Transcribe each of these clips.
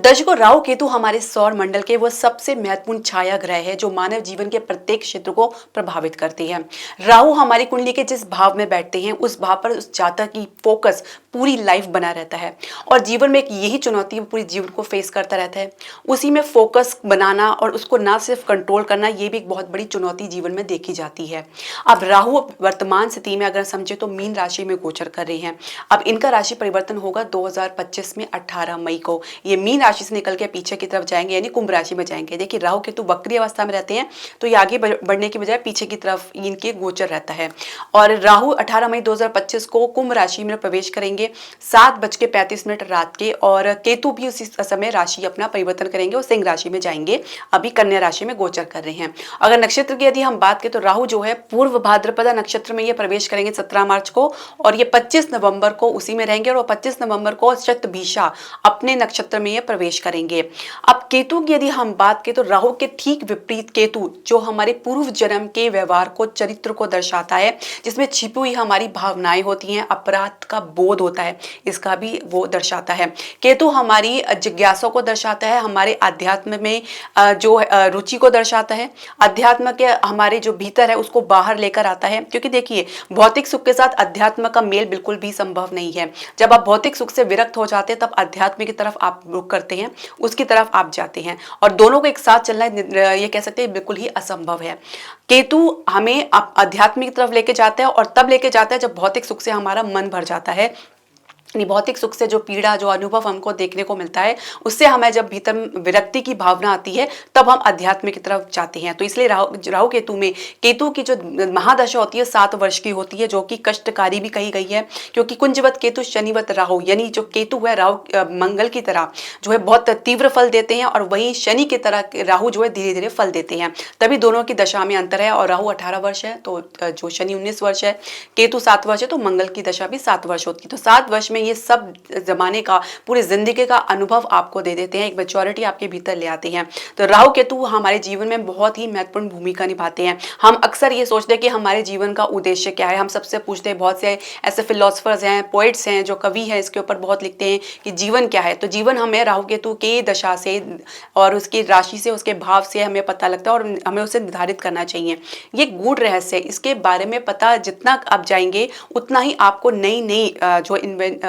दर्शकों, राहु केतु हमारे सौर मंडल के वो सबसे महत्वपूर्ण छाया ग्रह है जो मानव जीवन के प्रत्येक क्षेत्र को प्रभावित करती है। राहु हमारी कुंडली के जिस भाव में बैठते हैं उस भाव पर उस जातक की फोकस पूरी लाइफ बना रहता है और जीवन में एक यही चुनौती वो पूरी जीवन को फेस करता रहता है। उसी में फोकस बनाना और उसको ना सिर्फ कंट्रोल करना, ये भी एक बहुत बड़ी चुनौती जीवन में देखी जाती है। अब राहु वर्तमान स्थिति में अगर समझे तो मीन राशि में गोचर कर रहे हैं। अब इनका राशि परिवर्तन होगा 2025 में 18 मई को। ये मीन राशि से निकल के पीछे की तरफ जाएंगे, यानी कुंभ राशि में जाएंगे। देखिए, राहु केतु वक्री अवस्था में रहते हैं तो ये आगे बढ़ने की बजाय पीछे की तरफ इनके गोचर रहता है। और राहु 18 मई 2025 को कुंभ राशि में प्रवेश करेंगे 7:35 रात के, और केतु भी उसी समय राशि अपना परिवर्तन करेंगे और सिंह राशि में जाएंगे। अभी कन्या राशि में गोचर कर रहे हैं। अगर नक्षत्र की यदि हम बात करें तो राहु जो है पूर्व भाद्रपदा नक्षत्र में ये प्रवेश करेंगे 17 मार्च को, और ये 25 नवंबर को उसी में रहेंगे, और 25 नवंबर को शतभिषा अपने नक्षत्र में ये प्रवेश करेंगे। अब केतु की यदि हम बात करें तो राहु के ठीक विपरीत केतु जो हमारे पूर्व जन्म के व्यवहार को, चरित्र को दर्शाता है, जिसमें छिपी हुई हमारी भावनाएं होती हैं, अपराध का बोध होता है, इसका भी वो दर्शाता है। केतु हमारी जिज्ञासा को दर्शाता है, हमारे अध्यात्म में जो रुचि को दर्शाता है, अध्यात्म के हमारे जो भीतर है उसको बाहर लेकर आता है। क्योंकि देखिए, भौतिक सुख के साथ अध्यात्म का मेल बिल्कुल भी संभव नहीं है। जब आप भौतिक सुख से विरक्त हो जाते हैं तब अध्यात्म की तरफ आप रुख करते हैं, उसकी तरफ आप जाते हैं, और दोनों को एक साथ चलना ये कह सकते हैं बिल्कुल ही असंभव है। केतु हमें अध्यात्म की तरफ लेके जाता है, और तब लेके जाता है जब भौतिक सुख से हमारा मन भर जाता है। भौतिक सुख से जो पीड़ा, जो अनुभव हमको देखने को मिलता है, उससे हमें जब भीतर विरक्ति की भावना आती है तब हम अध्यात्म की तरफ जाते हैं। तो इसलिए राहु केतु में, केतु की जो महादशा होती है 7 वर्ष की होती है, जो कि कष्टकारी भी कही गई है। क्योंकि कुंजवत केतु शनिवत राहु, यानी जो केतु है राहु मंगल की तरह जो है बहुत तीव्र फल देते हैं, और वहीं शनि की तरह राहु जो है धीरे धीरे फल देते हैं। तभी दोनों की दशा में अंतर है। और राहु 18 वर्ष है तो जो शनि 19 वर्ष है, केतु 7 वर्ष है, तो मंगल की दशा भी 7 वर्ष होती है। तो 7 वर्ष में ये सब जमाने का, पूरी जिंदगी का अनुभव आपको दे देते हैं, एक मैच्योरिटी आपके भीतर ले आते हैं। तो राहु केतु हमारे जीवन में बहुत ही महत्वपूर्ण भूमिका निभाते हैं। हम अक्सर ये सोचते हैं कि हमारे जीवन का उद्देश्य क्या है। हम सबसे पूछते हैं, बहुत से ऐसे फिलोसफर्स हैं, पोइट्स हैं, जो कवि हैं, इसके ऊपर बहुत लिखते हैं कि जीवन क्या है। तो जीवन हमें राहु केतु के दशा से और उसकी राशि से, उसके भाव से हमें पता लगता है, और हमें उसे निर्धारित करना चाहिए। ये गूढ़ रहस्य है, इसके बारे में पता जितना आप जाएंगे उतना ही आपको नई नई जो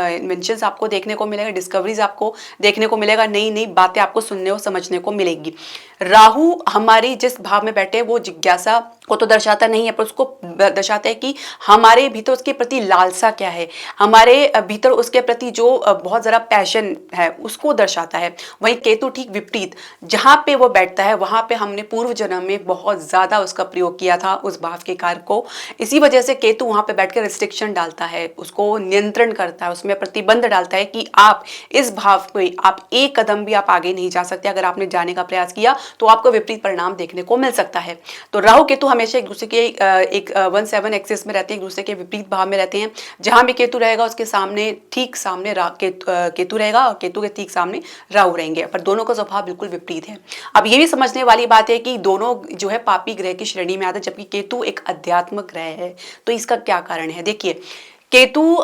इन्वेंशंस आपको देखने को मिलेगा, डिस्कवरीज आपको देखने को मिलेगा, नई नई बातें आपको सुनने और समझने को मिलेगी। राहु हमारी जिस भाव में बैठे वो जिज्ञासा को तो दर्शाता नहीं है, पर उसको दर्शाता है कि हमारे भीतर उसके प्रति लालसा क्या है, हमारे भीतर उसके प्रति जो बहुत ज़रा पैशन है उसको दर्शाता है। वहीं केतु ठीक विपरीत, जहाँ पे वो बैठता है वहाँ पे हमने पूर्व जन्म में बहुत ज़्यादा उसका प्रयोग किया था उस भाव के कार्य को। इसी वजह से केतु वहाँ पे बैठकर रिस्ट्रिक्शन डालता है, उसको नियंत्रण करता है, उसमें प्रतिबंध डालता है कि आप इस भाव में आप एक कदम भी आप आगे नहीं जा सकते। अगर आपने जाने का प्रयास किया तो आपको विपरीत परिणाम देखने को मिल सकता है। तो राहु केतु हमेशा एक दूसरे के एक 1-7 एक्सिस में रहते हैं, एक दूसरे के विपरीत भाव में रहते हैं। जहां भी केतु रहेगा उसके सामने, ठीक सामने केतु रहेगा, और केतु के ठीक सामने राहु रहेंगे, पर दोनों का स्वभाव बिल्कुल विपरीत है। अब ये भी समझने वाली बात है कि दोनों जो है पापी ग्रह की श्रेणी में आते हैं, जबकि केतु एक अध्यात्मक ग्रह है। तो इसका क्या कारण है? देखिए, केतु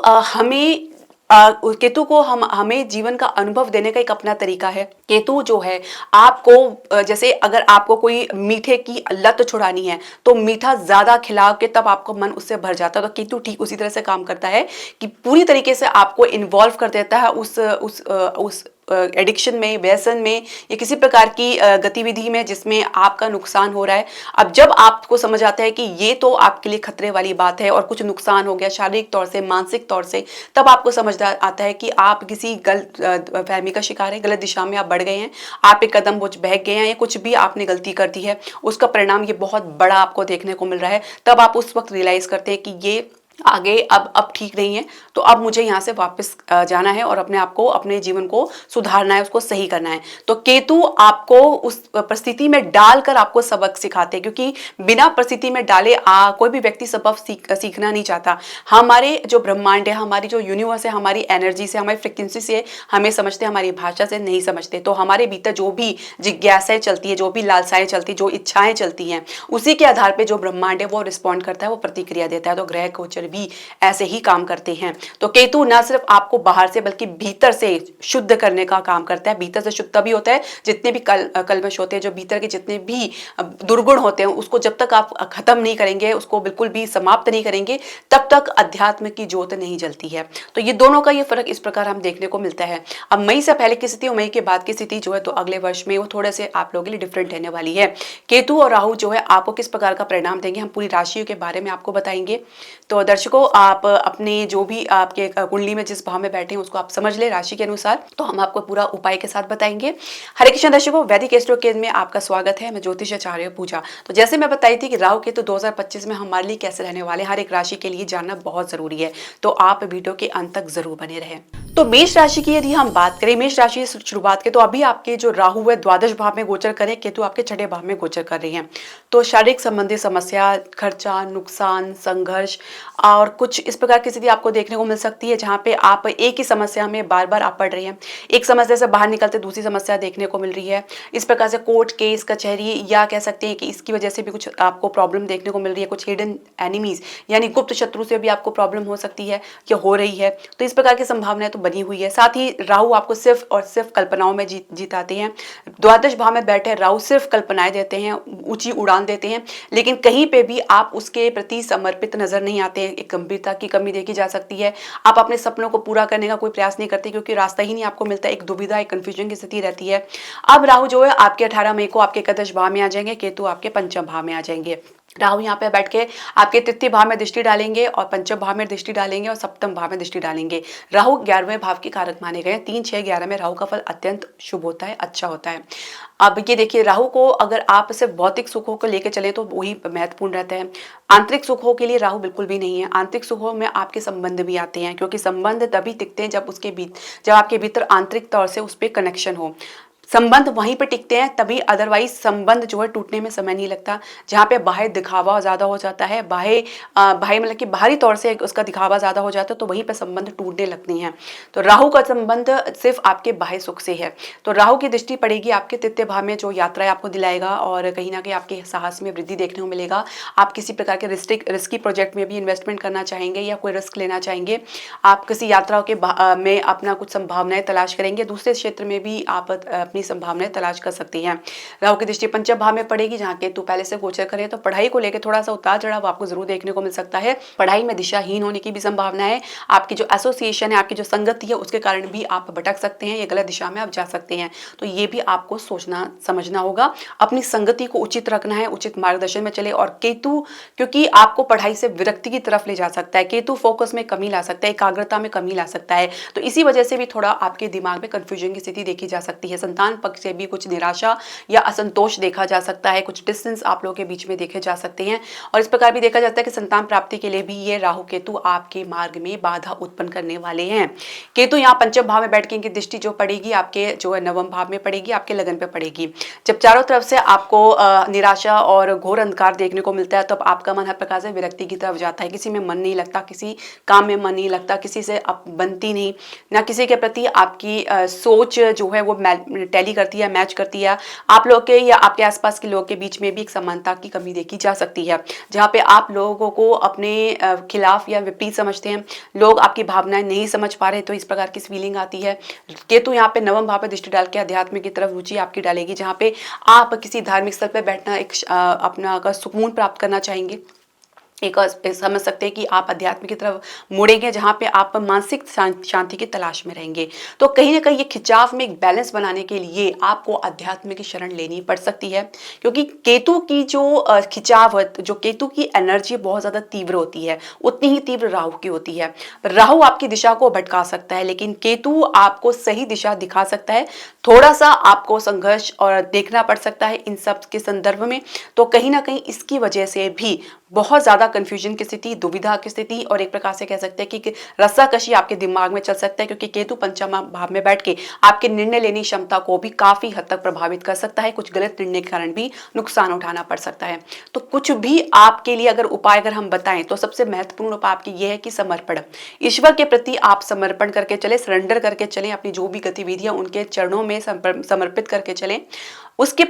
केतु को हमें जीवन का अनुभव देने का एक अपना तरीका है। केतु जो है आपको, जैसे अगर आपको कोई मीठे की लत छुड़ानी है तो मीठा ज्यादा खिलाओ के तब आपको मन उससे भर जाता है। तो केतु ठीक उसी तरह से काम करता है कि पूरी तरीके से आपको इन्वॉल्व कर देता है उस एडिक्शन में, व्यसन में, या किसी प्रकार की गतिविधि में जिसमें आपका नुकसान हो रहा है। अब जब आपको समझ आता है कि ये तो आपके लिए खतरे वाली बात है और कुछ नुकसान हो गया शारीरिक तौर से, मानसिक तौर से, तब आपको समझ आता है कि आप किसी गलत फहमी का शिकार है, गलत दिशा में आप बढ़ गए हैं, आप एक कदम बहक गए हैं, या कुछ भी आपने गलती कर दी है, उसका परिणाम ये बहुत बड़ा आपको देखने को मिल रहा है। तब आप उस वक्त रियलाइज करते हैं कि ये आगे अब ठीक नहीं है, तो अब मुझे यहाँ से वापस जाना है और अपने आप को, अपने जीवन को सुधारना है, उसको सही करना है। तो केतु आपको उस परिस्थिति में डालकर आपको सबक सिखाते हैं, क्योंकि बिना परिस्थिति में डाले कोई भी व्यक्ति सबक सीखना नहीं चाहता। हमारे जो ब्रह्मांड है, हमारी जो यूनिवर्स है, हमारी एनर्जी से, हमारी फ्रिक्वेंसी से हमें समझते, हमारी भाषा से नहीं समझते। तो हमारे भीतर जो भी जिज्ञासाएं चलती है, जो भी लालसाएं चलती, जो इच्छाएं चलती हैं, उसी के आधार पर जो ब्रह्मांड है वो रिस्पॉन्ड करता है, वो प्रतिक्रिया देता है। तो ग्रह गोचर गोचर भी ऐसे ही काम करते हैं। तो केतु ना सिर्फ आपको बाहर से बल्कि भीतर से शुद्ध करने का काम करता है। भीतर से शुद्ध तभी होता है, जितने भी कलमश होते हैं, जो भीतर के जितने भी दुर्गुण होते हैं, उसको जब तक आप खत्म नहीं करेंगे, उसको बिल्कुल भी समाप्त नहीं करेंगे, तब तक अध्यात्म की ज्योत नहीं जलती है। तो ये दोनों का ये फर्क इस प्रकार हम देखने को मिलता है। अब मई से पहले की स्थिति और मई के बाद की स्थिति जो है, तो अगले वर्ष में वो थोड़े से आप लोगों के लिए डिफरेंट रहने वाली है। केतु और राहु जो है आपको किस प्रकार का परिणाम देंगे, हम पूरी राशियों के बारे में आपको बताएंगे। तो दर्शकों, आप अपने जो भी आपके कुंडली में जिस भाव में बैठे हैं उसको आप समझ ले राशि के अनुसार, तो हम आपको पूरा उपाय के साथ बताएंगे। हरे कृष्ण दर्शकों, वैदिक एस्ट्रो केंद्र में आपका स्वागत है। मैं ज्योतिषाचार्य पूजा। तो जैसे मैं बताई थी कि राहु केतु 2025 में हमारे लिए कैसे रहने वाले, हर एक राशि के लिए जानना बहुत जरूरी है, तो आप वीडियो के अंत तक जरूर बने रहें। तो मेष राशि की यदि हम बात करें, मेष राशि की शुरुआत के, तो अभी आपके जो राहु है द्वादश भाव में गोचर करें, केतु आपके छठे भाव में गोचर कर रहे हैं। तो शारीरिक संबंधी समस्या, खर्चा, नुकसान, संघर्ष और कुछ इस प्रकार की स्थिति आपको देखने को मिल सकती है, जहां पे आप एक ही समस्या में बार बार आप पड़ रही हैं। एक समस्या से बाहर निकलते दूसरी समस्या देखने को मिल रही है। इस प्रकार से कोर्ट केस कचहरी, या कह सकते हैं कि इसकी वजह से भी कुछ आपको प्रॉब्लम देखने को मिल रही है। कुछ हिडन एनिमीज यानी गुप्त शत्रु से भी आपको प्रॉब्लम हो सकती है या हो रही है। तो इस प्रकार की संभावनाएं तो बनी हुई है। साथ ही राहु आपको सिर्फ और सिर्फ कल्पनाओं में जिताते हैं। द्वादश भाव में बैठे राहु सिर्फ कल्पनाएं देते हैं, ऊंची उड़ान देते हैं, लेकिन कहीं पे भी आप उसके प्रति समर्पित नजर नहीं आते हैं। एक गंभीरता की कमी देखी जा सकती है। आप अपने सपनों को पूरा करने का कोई प्रयास नहीं करते, क्योंकि रास्ता ही नहीं आपको मिलता। एक दुविधा, एक कंफ्यूजन की स्थिति रहती है। अब राहु जो है आपके 18 मई को आपके एकादश भाव में आ जाएंगे, केतु आपके पंचम भाव में आ जाएंगे। राहु यहाँ पे बैठ के आपके तृतीय भाव में दृष्टि डालेंगे और पंचम भाव में दृष्टि डालेंगे और सप्तम भाव में दृष्टि डालेंगे। राहु 11वें भाव के कारक माने गए। 3, 6, 11 में राहु का फल अत्यंत शुभ होता है, अच्छा होता है। अब ये देखिए, राहु को अगर आप सिर्फ भौतिक सुखों को लेकर चले तो वही महत्वपूर्ण रहता है। आंतरिक सुखों के लिए राहु बिल्कुल भी नहीं है। आंतरिक सुखों में आपके संबंध भी आते हैं, क्योंकि संबंध तभी टिकते हैं जब आपके भीतर आंतरिक तौर से उस पर कनेक्शन हो। संबंध वहीं पे टिकते हैं तभी, अदरवाइज संबंध जो है टूटने में समय नहीं लगता। जहाँ पे बाह्य दिखावा ज्यादा हो जाता है, बाह्य मतलब कि बाहरी तौर से उसका दिखावा ज्यादा हो जाता है, तो वहीं पे संबंध टूटने लगते हैं। तो राहु का संबंध सिर्फ आपके बाह्य सुख से है। तो राहु की दृष्टि पड़ेगी आपके तृतीय भाव में, जो यात्राएं आपको दिलाएगा और कहीं ना कहीं आपके साहस में वृद्धि देखने को मिलेगा। आप किसी प्रकार के रिस्की प्रोजेक्ट में भी इन्वेस्टमेंट करना चाहेंगे या कोई रिस्क लेना चाहेंगे। आप किसी यात्रा के में अपना कुछ संभावनाएं तलाश करेंगे। दूसरे क्षेत्र में भी आप अपनी संभावनाएं तलाश कर सकती हैं। राहु की दृष्टि पंचम भाव में पड़ेगी, जहां केतु पहले से गोचर करे, तो पढ़ाई को लेकर थोड़ा सा उतार चढ़ाव आपको जरूर देखने को मिल सकता है। पढ़ाई में दिशाहीन होने की भी संभावना है। आपकी जो एसोसिएशन है, आपकी जो संगति है, उसके कारण भी आप भटक सकते हैं या गलत दिशा में आप जा सकते हैं। तो ये भी आपको सोचना समझना होगा। अपनी संगति को उचित रखना है, उचित मार्गदर्शन में चले। और केतु क्योंकि आपको पढ़ाई से विरक्ति की तरफ ले जा सकता है, केतु फोकस में कमी ला सकता है, एकाग्रता में कमी ला सकता है। तो इसी वजह से भी थोड़ा आपके दिमाग में कंफ्यूजन की स्थिति देखी जा सकती है। संतान पक्ष से भी कुछ निराशा या असंतोष देखा जा सकता है। कुछ डिस्टेंस आप लोगों के बीच में देखे जा सकते हैं। और इस प्रकार भी देखा जाता है कि संतान प्राप्ति के लिए भी ये राहु केतु आपके मार्ग में बाधा उत्पन्न करने वाले हैं। केतु यहाँ पंचम भाव में बैठ के इनकी दृष्टि जो पड़ेगी आपके जो है नवम भाव में पड़ेगी, आपके लगन पे पड़ेगी। जब चारों तरफ से आपको निराशा और घोर अंधकार देखने को मिलता है, तब आपका मन हर प्रकार से विरक्ति की तरफ जाता है। किसी में मन नहीं लगता, किसी काम में मन नहीं लगता, किसी से आप बनती नहीं, ना किसी के प्रति आपकी सोच जो है वो टैली करती है, मैच करती है। आप लोग के या आपके आसपास के लोगों के बीच में भी एक समानता की कमी देखी जा सकती है, जहाँ पे आप लोगों को अपने खिलाफ या विपरीत समझते हैं। लोग आपकी भावनाएं नहीं समझ पा रहे, तो इस प्रकार की फीलिंग आती है। केतु यहाँ पे नवम भाव पे दृष्टि डाल के अध्यात्म की तरफ रुचि आपकी डालेगी, जहाँ पे आप किसी धार्मिक स्थल पर बैठना एक अपना सुकून प्राप्त करना चाहेंगे। एक समझ सकते हैं कि आप अध्यात्म की तरफ मुड़ेंगे, जहाँ पे आप मानसिक शांति की तलाश में रहेंगे। तो कहीं ना कहीं ये खिंचाव में एक बैलेंस बनाने के लिए आपको अध्यात्म की शरण लेनी पड़ सकती है, क्योंकि केतु की जो खिंचाव है, जो केतु की एनर्जी बहुत ज़्यादा तीव्र होती है, उतनी ही तीव्र राहु की होती है। राहु आपकी दिशा को भटका सकता है, लेकिन केतु आपको सही दिशा दिखा सकता है। थोड़ा सा आपको संघर्ष और देखना पड़ सकता है इन सब के संदर्भ में। तो कहीं ना कहीं इसकी वजह से भी बहुत ज़्यादा कंफ्यूजन की स्थिति, दुविधा की स्थिति और एक प्रकार से कह सकते हैं कि रस्साकशी आपके दिमाग में चल सकता है, क्योंकि केतु पंचम भाव में बैठ के आपके निर्णय लेने क्षमता को भी काफ़ी हद तक प्रभावित कर सकता है। कुछ गलत निर्णय के कारण भी नुकसान उठाना पड़ सकता है। तो कुछ भी आपके लिए अगर उपाय अगर हम बताएं, तो सबसे महत्वपूर्ण उपाय आपकी यह है कि समर्पण। ईश्वर के प्रति आप समर्पण करके चले, सरेंडर करके चलें, अपनी जो भी गतिविधियां उनके चरणों में समर्पित करके चलें। उसी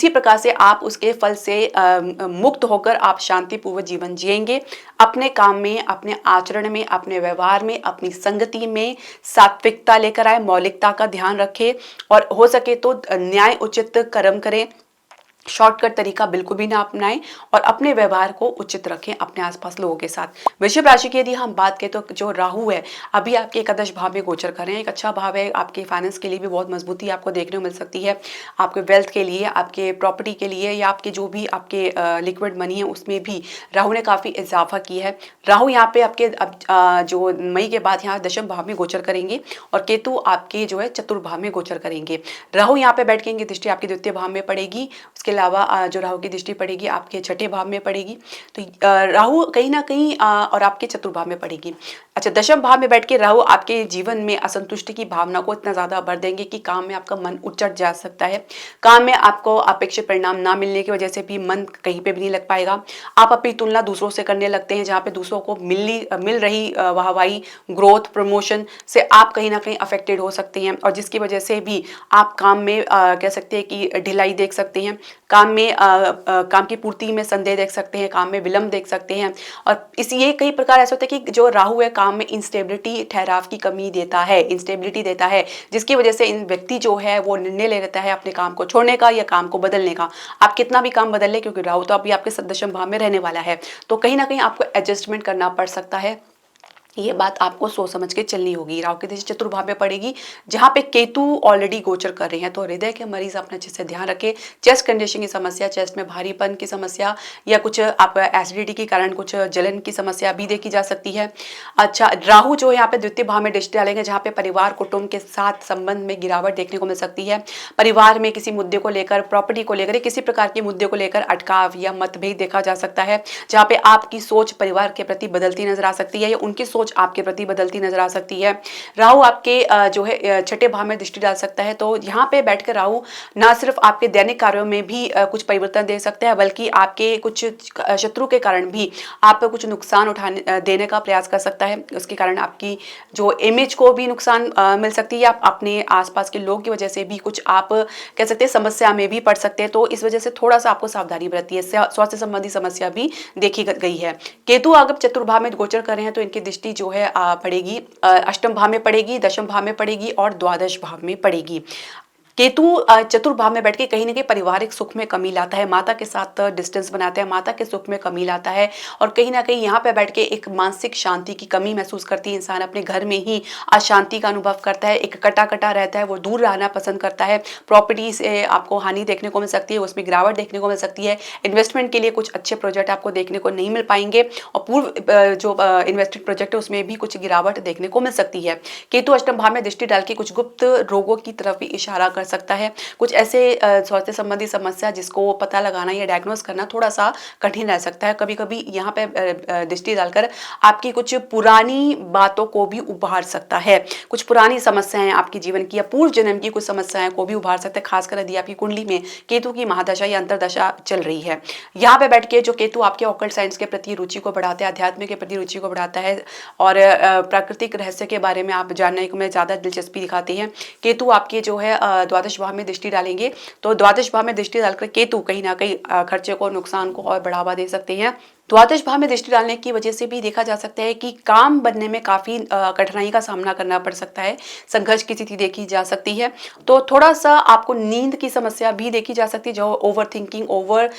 प्रकार से आप उसके फल से मुक्त होकर आप शांति शांतिपूर्वक जीवन जिएंगे। अपने काम में, अपने आचरण में, अपने व्यवहार में, अपनी संगति में सात्विकता लेकर आए, मौलिकता का ध्यान रखें और हो सके तो न्याय उचित कर्म करें। शॉर्टकट तरीका बिल्कुल भी ना अपनाएं और अपने व्यवहार को उचित रखें अपने आसपास लोगों के साथ। वृषभ राशि की यदि हम बात करें तो जो राहु है अभी आपके एकादश भाव में गोचर कर रहे हैं। एक अच्छा भाव है, आपके फाइनेंस के लिए भी बहुत मजबूती आपको देखने को मिल सकती है। आपके वेल्थ के लिए, आपके प्रॉपर्टी के लिए या आपके जो भी आपके लिक्विड मनी है उसमें भी राहु ने काफ़ी इजाफा किया है। राहु यहाँ पे आपके जो मई के बाद यहाँ दशम भाव में गोचर करेंगे और केतु आपके जो है चतुर्भाव में गोचर करेंगे। राहु यहाँ पे बैठ के इनकी दृष्टि आपके द्वितीय भाव में पड़ेगी। उसके अलावा जो राहु की दृष्टि पड़ेगी आपके छठे भाव में पड़ेगी। तो राहु कहीं ना कहीं और आपके चतुर्भाव में पड़ेगी। अच्छा, दशम भाव में बैठ के राहु आपके जीवन में असंतुष्टि की भावना को इतना ज़्यादा भर देंगे कि काम में आपका मन उचट जा सकता है। काम में आपको अपेक्षित परिणाम ना मिलने की वजह से भी मन कहीं पे भी नहीं लग पाएगा। आप अपनी तुलना दूसरों से करने लगते हैं, जहाँ पे दूसरों को मिल रही वाहवाही, ग्रोथ, प्रमोशन से आप कहीं ना कहीं अफेक्टेड हो सकते हैं और जिसकी वजह से भी आप काम में कह सकते हैं कि ढिलाई देख सकते हैं। काम में काम की पूर्ति में संदेह देख सकते हैं, काम में विलंब देख सकते हैं। और ये कई प्रकार ऐसा होता है कि जो राहु है काम में इंस्टेबिलिटी, ठहराव की कमी देता है, इंस्टेबिलिटी देता है, जिसकी वजह से इन व्यक्ति जो है वो निर्णय ले लेता है अपने काम को छोड़ने का या काम को बदलने का। आप कितना भी काम बदल ले, क्योंकि राहु तो अभी आपके दशम भाव में रहने वाला है, तो कहीं ना कहीं आपको एडजस्टमेंट करना पड़ सकता है। ये बात आपको सोच समझ के चलनी होगी। राहु की दृष्टि चतुर्भाव में पड़ेगी जहाँ पे केतु ऑलरेडी गोचर कर रहे हैं। तो हृदय के मरीज अपने अच्छे से ध्यान रखें। चेस्ट कंडीशन की समस्या, चेस्ट में भारीपन की समस्या या कुछ आप एसिडिटी के कारण कुछ जलन की समस्या भी देखी जा सकती है। अच्छा, राहु जो यहाँ पे द्वितीय भाव में दृष्टि डालेंगे जहाँ पे परिवार कुटुंब के साथ संबंध में गिरावट देखने को मिल सकती है। परिवार में किसी मुद्दे को लेकर, प्रॉपर्टी को लेकर, किसी प्रकार के मुद्दे को लेकर अटकाव या मतभेद देखा जा सकता है, जहाँ पे आपकी सोच परिवार के प्रति बदलती नजर आ सकती है या उनकी सोच आपके प्रति बदलती नजर आ सकती है। राहु आपके जो है छठे भाव में दृष्टि डाल सकता है, तो यहाँ पे बैठकर राहु ना सिर्फ आपके दैनिक कार्यों में भी कुछ परिवर्तन दे सकता है, बल्कि आपके कुछ शत्रु के कारण भी आप कुछ नुकसान उठाने देने का प्रयास कर सकता है। उसके कारण आपकी जो इमेज को भी नुकसान मिल सकती है। आप अपने आसपास के लोगों की वजह से भी कुछ आप कह सकते हैं समस्या में भी पड़ सकते हैं, तो इस वजह से थोड़ा सा आपको सावधानी बरती है। स्वास्थ्य संबंधी समस्या भी देखी गई है। केतु अगर चतुर्भाव में गोचर कर रहे हैं तो इनकी दृष्टि जो है पड़ेगी अष्टम भाव में पड़ेगी, दशम भाव में पड़ेगी और द्वादश भाव में पड़ेगी। केतु चतुर्भाव में बैठ के कहीं ना कहीं पारिवारिक सुख में कमी लाता है, माता के साथ डिस्टेंस बनाता है, माता के सुख में कमी लाता है और कहीं ना कहीं यहाँ पे बैठ के एक मानसिक शांति की कमी महसूस करती है। इंसान अपने घर में ही अशांति का अनुभव करता है, एक कटा कटा रहता है, वो दूर रहना पसंद करता है। प्रॉपर्टी से आपको हानि देखने को मिल सकती है, उसमें गिरावट देखने को मिल सकती है। इन्वेस्टमेंट के लिए कुछ अच्छे प्रोजेक्ट आपको देखने को नहीं मिल पाएंगे और पूर्व जो इन्वेस्टेड प्रोजेक्ट है उसमें भी कुछ गिरावट देखने को मिल सकती है। केतु अष्टम भाव में दृष्टि डाल के कुछ गुप्त रोगों की तरफ भी इशारा कर सकता है। कुछ ऐसे स्वास्थ्य संबंधी समस्या जिसको पता लगाना या डायग्नोस करना थोड़ा सा कठिन रह सकता है। कभी कभी यहाँ पे दृष्टि डालकर आपकी कुछ पुरानी बातों को भी उभार सकता है। कुछ पुरानी समस्याएं आपकी जीवन की या पूर्व जन्म की कुछ समस्याएं को भी उभार सकते हैं, खासकर यदि आपकी कुंडली में केतु की महादशा या अंतरदशा चल रही है। यहाँ पे बैठ के जो केतु आपके ऑकल्ट साइंस के प्रति रुचि को बढ़ाता है, अध्यात्म के प्रति रुचि को बढ़ाता है और प्राकृतिक रहस्य के बारे में आप जानने में ज़्यादा दिलचस्पी दिखाते हैं। केतु आपके जो है द्वादश भाव में दृष्टि डालेंगे, तो द्वादश भाव में दृष्टि डालकर केतु कहीं ना कहीं खर्चे को, नुकसान को और बढ़ावा दे सकते हैं। द्वादश भाव में दृष्टि डालने की वजह से भी देखा जा सकता है कि काम बनने में काफ़ी कठिनाई का सामना करना पड़ सकता है, संघर्ष की स्थिति देखी जा सकती है। तो थोड़ा सा आपको नींद की समस्या भी देखी जा सकती है, जो ओवर थिंकिंग, ओवर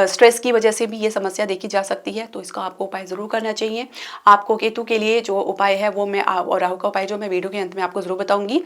स्ट्रेस की वजह से भी ये समस्या देखी जा सकती है। तो इसका आपको उपाय ज़रूर करना चाहिए। आपको केतु के लिए जो उपाय है वो मैं, और राहु का उपाय जो मैं वीडियो के अंत में आपको जरूर बताऊंगी।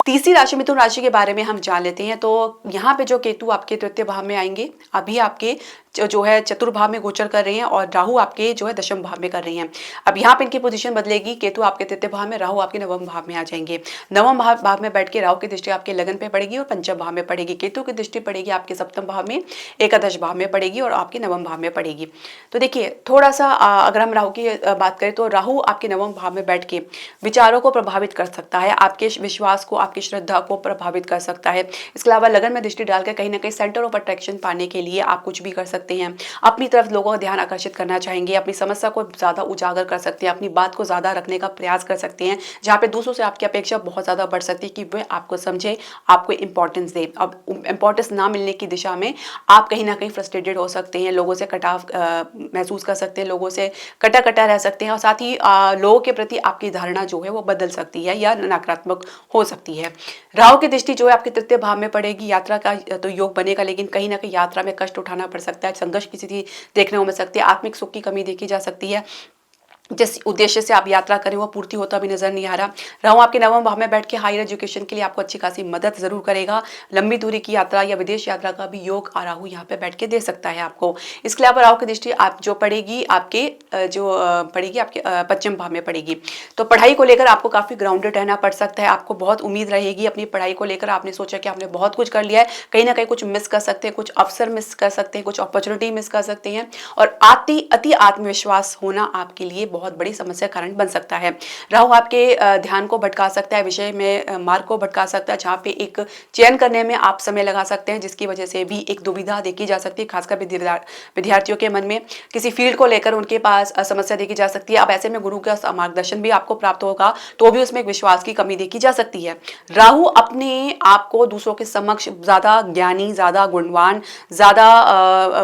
तीसरी राशि मिथुन राशि के बारे में हम जान लेते हैं। तो यहाँ पे जो केतु आपके तृतीय भाव में आएंगे, अभी आपके जो है चतुर्भाव में गोचर कर रहे हैं और राहु आपके जो है दशम भाव में कर रही हैं। अब यहाँ पे इनकी पोजीशन बदलेगी, केतु आपके तृतीय भाव में, राहु आपके नवम भाव में आ जाएंगे। नवम भाव में बैठ के राहु की दृष्टि आपके लगन पे पड़ेगी और पंचम भाव में पड़ेगी। केतु की दृष्टि पड़ेगी आपके सप्तम भाव में, एकादश भाव में पड़ेगी और आपके नवम भाव में पड़ेगी। तो देखिए थोड़ा सा अगर हम राहु की बात करें तो राहु आपके नवम भाव में बैठ के विचारों को प्रभावित कर सकता है, आपके विश्वास को, आपकी श्रद्धा को प्रभावित कर सकता है। इसके अलावा लगन में दृष्टि डालकर कहीं ना कहीं सेंटर ऑफ अट्रैक्शन पाने के लिए आप कुछ भी कर सकते सकते हैं, अपनी तरफ लोगों का ध्यान आकर्षित करना चाहेंगे, अपनी समस्या को ज़्यादा उजागर कर सकते हैं, अपनी बात को ज़्यादा रखने का प्रयास कर सकते हैं, जहाँ पे दूसरों से आपकी अपेक्षा बहुत ज़्यादा बढ़ सकती है कि वे आपको समझे, आपको इंपॉर्टेंस दे। अब इंपॉर्टेंस ना मिलने की दिशा में आप कहीं ना कहीं फ्रस्ट्रेटेड हो सकते हैं, लोगों से कटाव महसूस कर सकते हैं, लोगों से कटा कटा रह सकते हैं और साथ ही लोगों के प्रति आपकी धारणा जो है वो बदल सकती है या नकारात्मक हो सकती है। राहु की दृष्टि जो है आपके तृतीय भाव में पड़ेगी, यात्रा का तो योग बनेगा, लेकिन कहीं ना कहीं यात्रा में कष्ट उठाना पड़ सकता है, संघर्ष की स्थिति देखने को मिल सकती है, आत्मिक सुख की कमी देखी जा सकती है। जिस उद्देश्य से आप यात्रा करें वो पूर्ति होता भी नजर नहीं आ रहा। राहु आपके नवम भाव में बैठ के हायर एजुकेशन के लिए आपको अच्छी खासी मदद जरूर करेगा। लंबी दूरी की यात्रा या विदेश यात्रा का भी योग राहु यहाँ पे बैठ के दे सकता है आपको। इसके अलावा राहु की दृष्टि आप जो पड़ेगी आपके पड़ेगी आपके पश्चिम भाव में पड़ेगी, तो पढ़ाई को लेकर आपको काफी ग्राउंडेड रहना पड़ सकता है। आपको बहुत उम्मीद रहेगी अपनी पढ़ाई को लेकर, आपने सोचा कि आपने बहुत कुछ कर लिया है, कहीं ना कहीं कुछ मिस कर सकते हैं, कुछ अवसर मिस कर सकते हैं, कुछ अपॉर्चुनिटी मिस कर सकते हैं और अति आत्मविश्वास होना आपके लिए बहुत बड़ी समस्या कारण बन सकता है। राहु आपके ध्यान को भटका सकता है, विषय में मार्ग को भटका सकता है, जहाँ पे एक चयन करने में आप समय लगा सकते हैं, जिसकी वजह से भी एक दुविधा देखी जा सकती है, खासकर विद्यार्थियों के मन में किसी फील्ड को लेकर उनके पास समस्या देखी जा सकती है। अब ऐसे में गुरु का मार्गदर्शन भी आपको प्राप्त होगा तो भी उसमें एक विश्वास की कमी देखी जा सकती है। राहु अपने आप को दूसरों के समक्ष ज्यादा ज्ञानी, ज्यादा गुणवान, ज्यादा